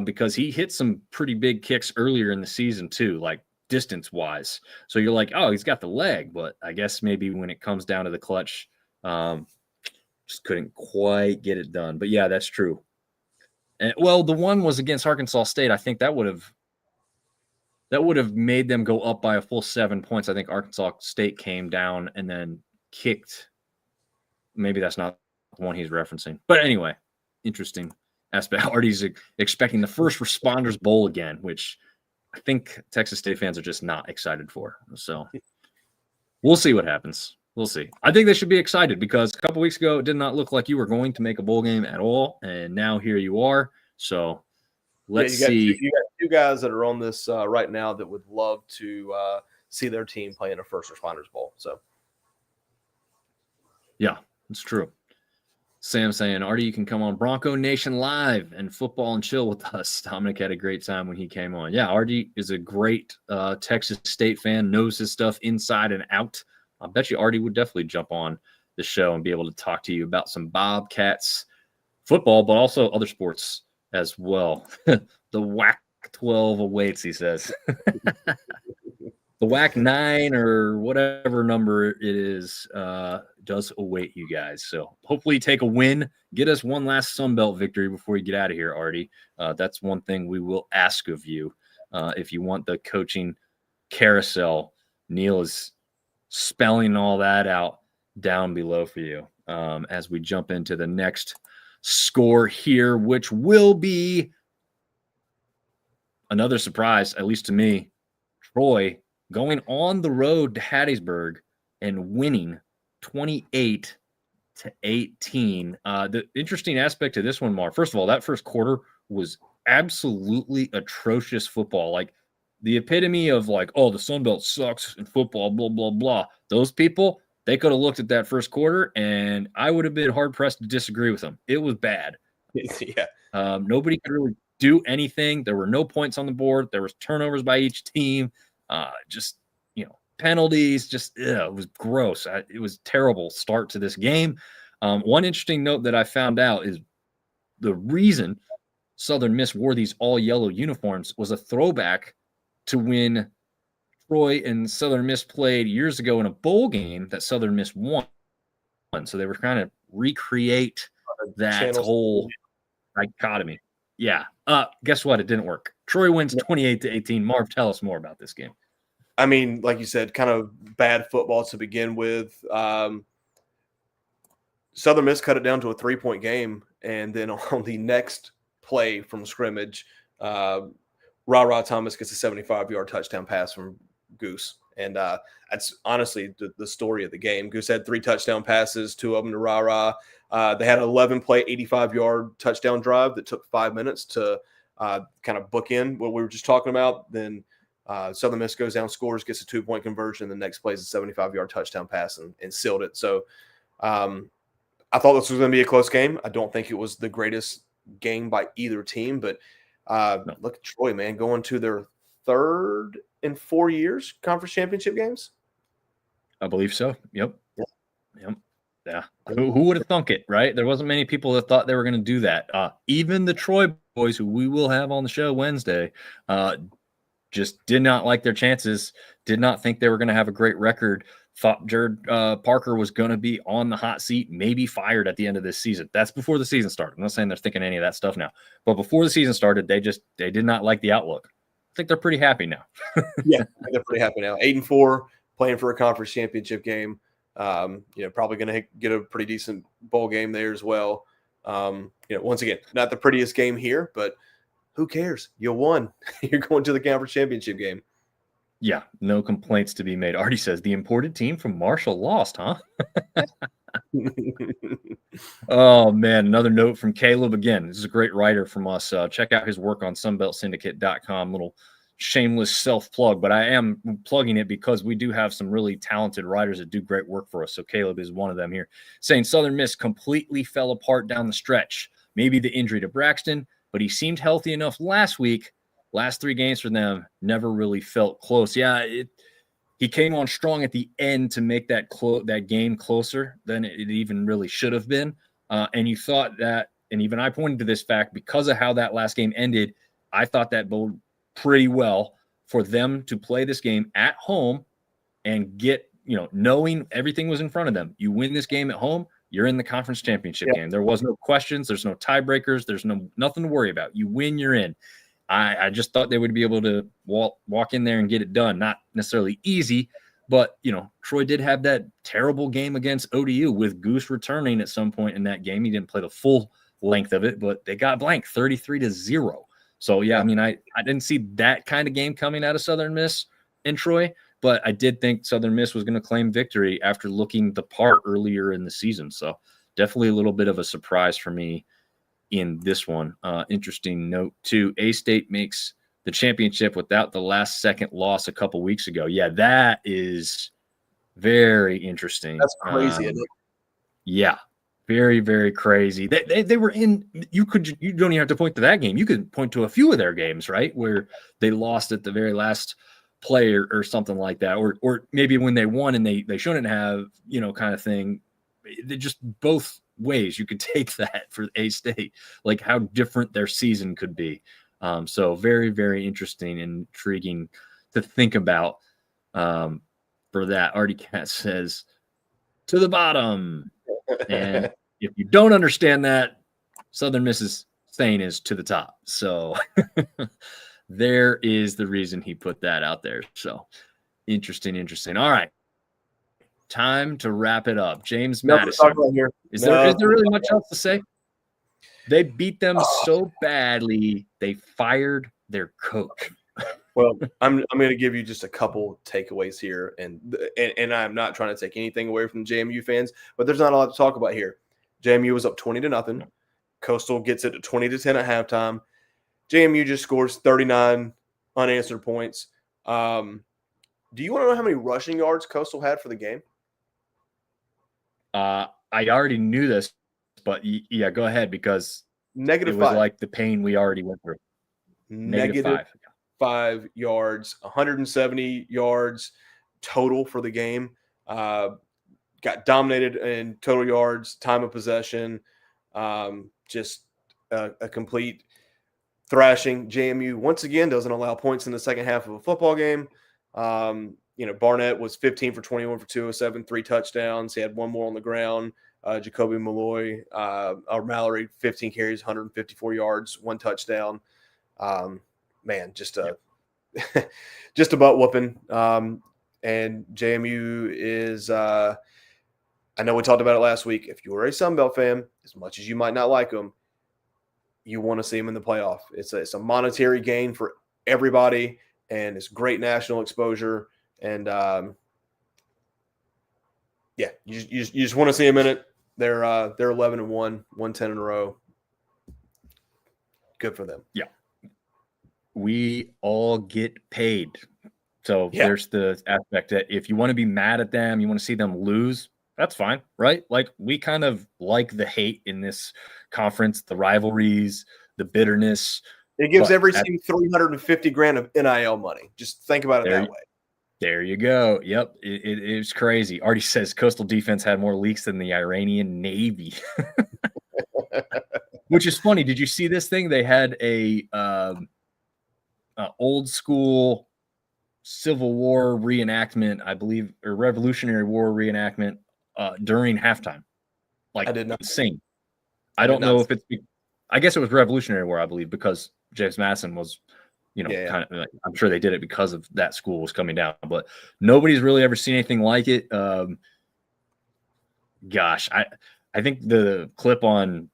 because he hit some pretty big kicks earlier in the season too, like distance-wise. So you're like, oh, he's got the leg, but I guess maybe when it comes down to the clutch, just couldn't quite get it done. But yeah, that's true. And well, the one was against Arkansas State. I think that would have made them go up by a full 7 points. I think Arkansas State came down and then kicked. Maybe that's not the one he's referencing. But anyway, interesting aspect. Artie's expecting the First Responders Bowl again, which I think Texas State fans are just not excited for. So we'll see what happens. We'll see. I think they should be excited because a couple weeks ago, it did not look like you were going to make a bowl game at all. And now here you are. So Let's you got see. you got two guys that are on this right now that would love to see their team play in a first responders bowl. So, Yeah, it's true. Sam saying, Artie, you can come on Bronco Nation Live and football and chill with us. Dominick had a great time when he came on. Yeah, Artie is a great Texas State fan, knows his stuff inside and out. I bet you Artie would definitely jump on the show and be able to talk to you about some Bobcats football, but also other sports as well. The WAC 12 awaits, he says. The WAC 9 or whatever number it is does await you guys. So hopefully take a win. Get us one last Sunbelt victory before you get out of here, Artie. That's one thing we will ask of you. If you want the coaching carousel, Neil is spelling all that out down below for you as we jump into the next score here, which will be another surprise, at least to me. Troy going on the road to Hattiesburg and winning 28-18. The interesting aspect to this one, Marv, first of all, that first quarter was absolutely atrocious football. Like the epitome of like, oh, the Sun Belt sucks in football, blah, blah, blah. Those people, they could have looked at that first quarter and I would have been hard pressed to disagree with them. It was bad. yeah. Nobody could really do anything. There were no points on the board. There was turnovers by each team. Just, penalties, just it was gross. It was a terrible start to this game. One interesting note that I found out is the reason Southern Miss wore these all yellow uniforms was a throwback to when Troy and Southern Miss played years ago in a bowl game that Southern Miss won. So they were trying to recreate that whole dichotomy. Yeah. Guess what? It didn't work. Troy wins 28-18. Marv, tell us more about this game. I mean, like you said, kind of bad football to begin with. Southern Miss cut it down to a 3-point game, and then on the next play from scrimmage, Ra Thomas gets a 75-yard touchdown pass from Goose. And that's honestly the story of the game. Goose had 3 touchdown passes, 2 of them to Ra. They had an 11-play, 85-yard touchdown drive that took 5 minutes to kind of bookend what we were just talking about. Then Southern Miss goes down, scores, gets a 2-point conversion. The next play is a 75-yard touchdown pass and sealed it. So I thought this was going to be a close game. I don't think it was the greatest game by either team, but look at Troy, man, going to their 3rd in 4 years conference championship games. I believe so. Yep. Yeah. Who would have thunk it, right? There wasn't many people that thought they were going to do that. Even the Troy boys, who we will have on the show Wednesday, just did not like their chances, did not think they were going to have a great record, thought Jared Parker was going to be on the hot seat, maybe fired at the end of this season. That's before the season started. I'm not saying they're thinking any of that stuff now, but before the season started, they did not like the outlook. I think they're pretty happy now. Yeah, they're pretty happy now. 8-4, playing for a conference championship game. Probably going to get a pretty decent bowl game there as well. Once again, not the prettiest game here, but who cares? You won. You're going to the conference championship game. Yeah, no complaints to be made. Artie says the imported team from Marshall lost, huh? Oh, man. Another note from Caleb again. This is a great writer from us. Check out his work on sunbeltsyndicate.com. Little shameless self-plug, but I am plugging it because we do have some really talented writers that do great work for us. So Caleb is one of them here, saying Southern Miss completely fell apart down the stretch. Maybe the injury to Braxton, but he seemed healthy enough last week. Last 3 games for them never really felt close. Yeah, he came on strong at the end to make that game closer than it even really should have been. And you thought that, and even I pointed to this fact, because of how that last game ended, I thought that boded pretty well for them to play this game at home and get, knowing everything was in front of them. You win this game at home, you're in the conference championship game. There was no questions. There's no tiebreakers. There's nothing to worry about. You win, you're in. I just thought they would be able to walk in there and get it done. Not necessarily easy, but, Troy did have that terrible game against ODU with Goose returning at some point in that game. He didn't play the full length of it, but they got blanked 33-0. So, yeah, I mean, I didn't see that kind of game coming out of Southern Miss and Troy, but I did think Southern Miss was going to claim victory after looking the part earlier in the season. So definitely a little bit of a surprise for me in this one. Interesting note too. A-State makes the championship without the last second loss a couple weeks ago. Yeah, that is very interesting. That's crazy, isn't it? Yeah, very, very crazy. They were in. You don't even have to point to that game. You could point to a few of their games, right, where they lost at the very last play or something like that, or maybe when they won and they shouldn't have, kind of thing. They just both ways you could take that for A-State, like how different their season could be. So very, very interesting and intriguing to think about. For that, Artie Cat says to the bottom. And if you don't understand that, Southern Miss's saying is to the top. So there is the reason he put that out there. So interesting. All right. Time to wrap it up. James Madison. Is there really much else to say? They beat them so badly, they fired their coach. Well, I'm going to give you just a couple takeaways here, and I'm not trying to take anything away from JMU fans, but there's not a lot to talk about here. JMU was up 20-0. Coastal gets it to 20-10 at halftime. JMU just scores 39 unanswered points. Do you want to know how many rushing yards Coastal had for the game? I already knew this, but yeah, go ahead, because -5. It was like the pain we already went through. -5 yards, 170 yards total for the game. Got dominated in total yards, time of possession, just a complete thrashing. JMU once again doesn't allow points in the second half of a football game. Barnett was 15 for 21 for 207, 3 touchdowns. He had one more on the ground. Jacoby Malloy, or Mallory, 15 carries, 154 yards, 1 touchdown. Man, just a butt whooping. And JMU is, I know we talked about it last week. If you were a Sunbelt fan, as much as you might not like them, you want to see them in the playoff. It's a monetary gain for everybody, and it's great national exposure. And you just want to see them in it. They're 11-1, 110 in a row. Good for them. Yeah. We all get paid. So there's the aspect that if you want to be mad at them, you want to see them lose, that's fine, right? Like, we kind of like the hate in this conference, the rivalries, the bitterness. It gives every team $350,000 of NIL money. Just think about it that way. There you go. Yep. It's crazy. Artie says Coastal defense had more leaks than the Iranian Navy. Which is funny. Did you see this thing? They had a old school Civil War reenactment, I believe, or Revolutionary War reenactment during halftime. Like, I did not sing. I don't know if it's. I guess it was Revolutionary War, I believe, because James Madison was, kind of. I'm sure they did it because of that school was coming down, but nobody's really ever seen anything like it. Gosh, I think the clip on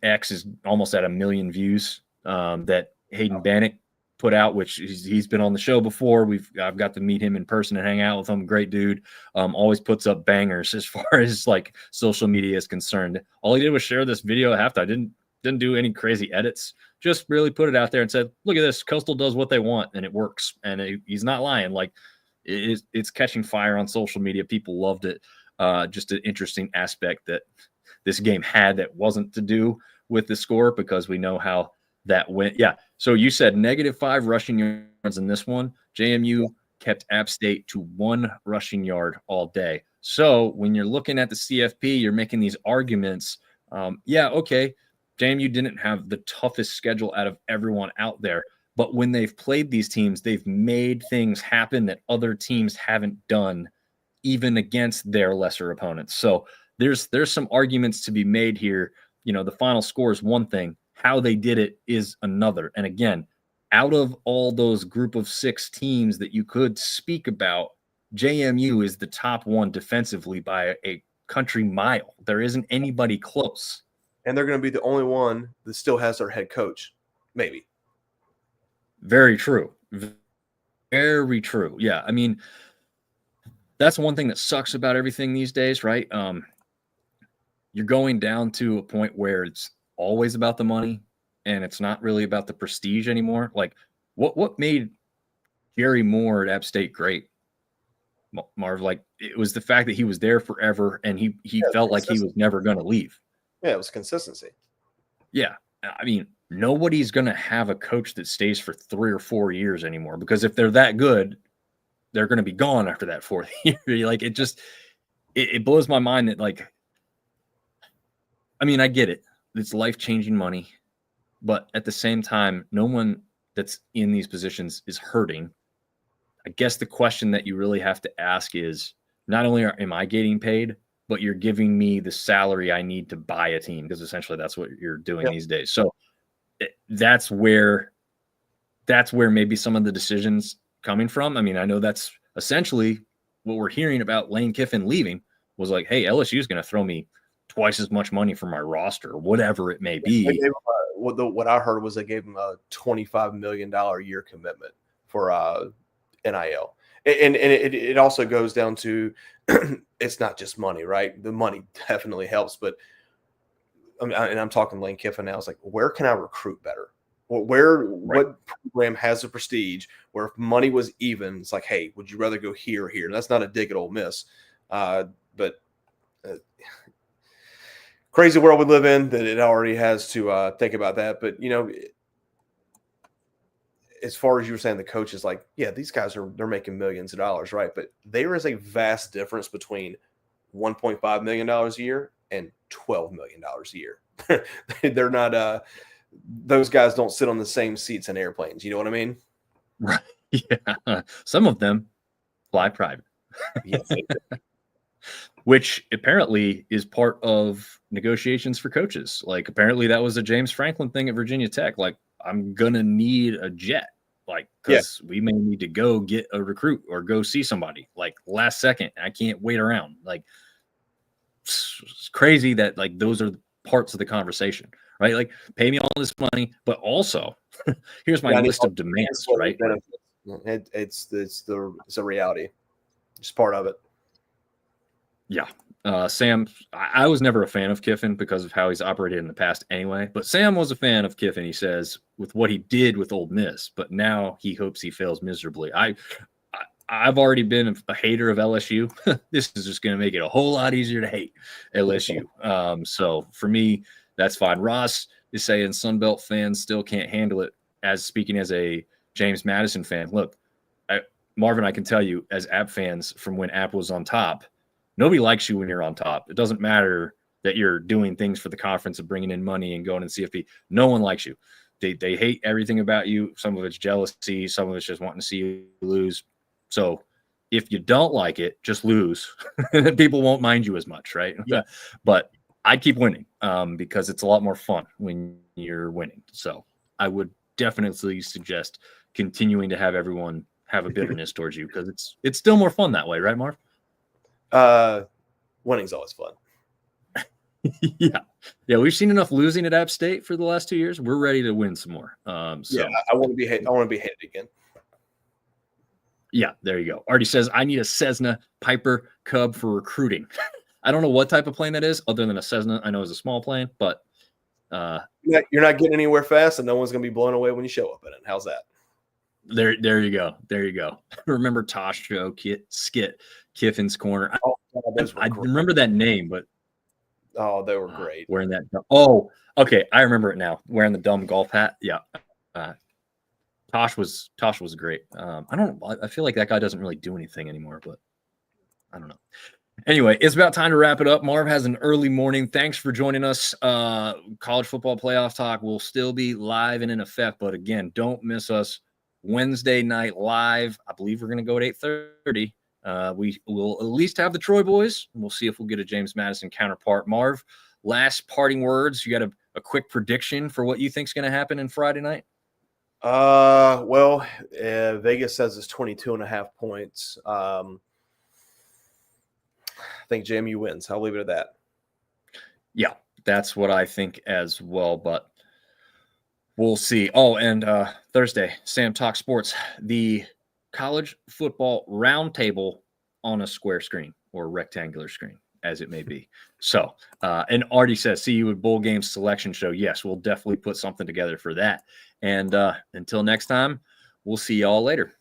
X is almost at 1 million views that Hayden Bannock put out, which he's been on the show before. I've got to meet him in person and hang out with him. Great dude. Always puts up bangers as far as like social media is concerned. All he did was share this video at halftime. Didn't do any crazy edits. Just really put it out there and said, "Look at this. Coastal does what they want, and it works." And he's not lying. Like, it's catching fire on social media. People loved it. Just an interesting aspect that this game had that wasn't to do with the score, because we know how that went. Yeah. So you said -5 rushing yards in this one. JMU kept App State to 1 rushing yard all day. So when you're looking at the CFP, you're making these arguments. Okay. JMU didn't have the toughest schedule out of everyone out there, but when they've played these teams, they've made things happen that other teams haven't done, even against their lesser opponents. So there's some arguments to be made here. The final score is one thing. How they did it is another. And again, out of all those group of 6 teams that you could speak about, JMU is the top one defensively by a country mile. There isn't anybody close. And they're going to be the only one that still has their head coach, maybe. Very true. Very true. Yeah. I mean, that's one thing that sucks about everything these days, right? You're going down to a point where it's always about the money and it's not really about the prestige anymore. Like what made Jerry Moore at App State great? Marv, like it was the fact that he was there forever and he felt like he was never going to leave. Yeah, it was consistency. Yeah. I mean, nobody's going to have a coach that stays for 3 or 4 years anymore, because if they're that good, they're going to be gone after that 4th year. Like it blows my mind that, like, I mean, I get it. It's life-changing money, but at the same time, no one that's in these positions is hurting. I guess the question that you really have to ask is, not only am I getting paid, but you're giving me the salary I need to buy a team, because essentially that's what you're doing these days. So that's where maybe some of the decisions coming from. I mean, I know that's essentially what we're hearing about Lane Kiffin leaving, was like, hey, LSU is going to throw me twice as much money for my roster, or whatever it may be. What I heard was they gave him a $25 million a year commitment for NIL. And it also goes down to, it's not just money, right? The money definitely helps, but I mean, and I'm talking Lane Kiffin now. It's like, where can I recruit better? What program has the prestige where if money was even, it's like, hey, would you rather go here or here? And that's not a dig at Ole Miss, but crazy world we live in that it already has to think about that. But as far as you were saying, the coaches, like, yeah, these guys they're making millions of dollars, right? But there is a vast difference between $1.5 million a year and $12 million a year. They're not those guys don't sit on the same seats in airplanes. You know what I mean? Right. Yeah. Some of them fly private. Yes. Which apparently is part of negotiations for coaches. Like, apparently that was a James Franklin thing at Virginia Tech. Like, I'm going to need a jet, like, because we may need to go get a recruit or go see somebody, like, last second. I can't wait around. Like, it's crazy that, like, those are parts of the conversation, right? Like, pay me all this money, but also here's my list of demands, right? It's a reality. It's part of it. Yeah. Sam, I was never a fan of Kiffin because of how he's operated in the past anyway, but Sam was a fan of Kiffin, he says, with what he did with Ole Miss, but now he hopes he fails miserably. I've already been a hater of LSU. This is just going to make it a whole lot easier to hate LSU. So for me, that's fine. Ross is saying Sunbelt fans still can't handle it, speaking as a James Madison fan. Look, Marvin, I can tell you, as App fans from when App was on top, nobody likes you when you're on top. It doesn't matter that you're doing things for the conference and bringing in money and going in CFP. No one likes you. They hate everything about you. Some of it's jealousy. Some of it's just wanting to see you lose. So if you don't like it, just lose. And then people won't mind you as much, right? Yeah. But I keep winning because it's a lot more fun when you're winning. So I would definitely suggest continuing to have everyone have a bitterness towards you, because it's still more fun that way, right, Marv? Winning's always fun. Yeah. We've seen enough losing at App State for the last 2 years. We're ready to win some more. I want to be hated again. Yeah, there you go. Artie says, I need a Cessna Piper Cub for recruiting. I don't know what type of plane that is, other than a Cessna. I know it's a small plane, but you're not getting anywhere fast, and no one's going to be blown away when you show up in it. How's that? There you go. There you go. Remember Tosh show skit Kiffin's Corner? I remember that name, but they were great. Wearing that. Oh, okay. I remember it now. Wearing the dumb golf hat. Yeah. Tosh was great. I feel like that guy doesn't really do anything anymore, but I don't know. Anyway, it's about time to wrap it up. Marv has an early morning. Thanks for joining us. College football playoff talk will still be live and in effect, but again, don't miss us Wednesday night live. I believe we're going to go at 8:30. We will at least have the Troy boys, and we'll see if we'll get a James Madison counterpart. Marv, last parting words. You got a quick prediction for what you think is going to happen in Friday night? Vegas says it's 22.5 points. I think JMU wins. I'll leave it at that. Yeah, that's what I think as well, but we'll see. Oh, and Thursday, Sam Talk Sports, the college football roundtable on a square screen or rectangular screen, as it may be. So, and Artie says, see you at Bowl Games Selection Show. Yes, we'll definitely put something together for that. And until next time, we'll see y'all later.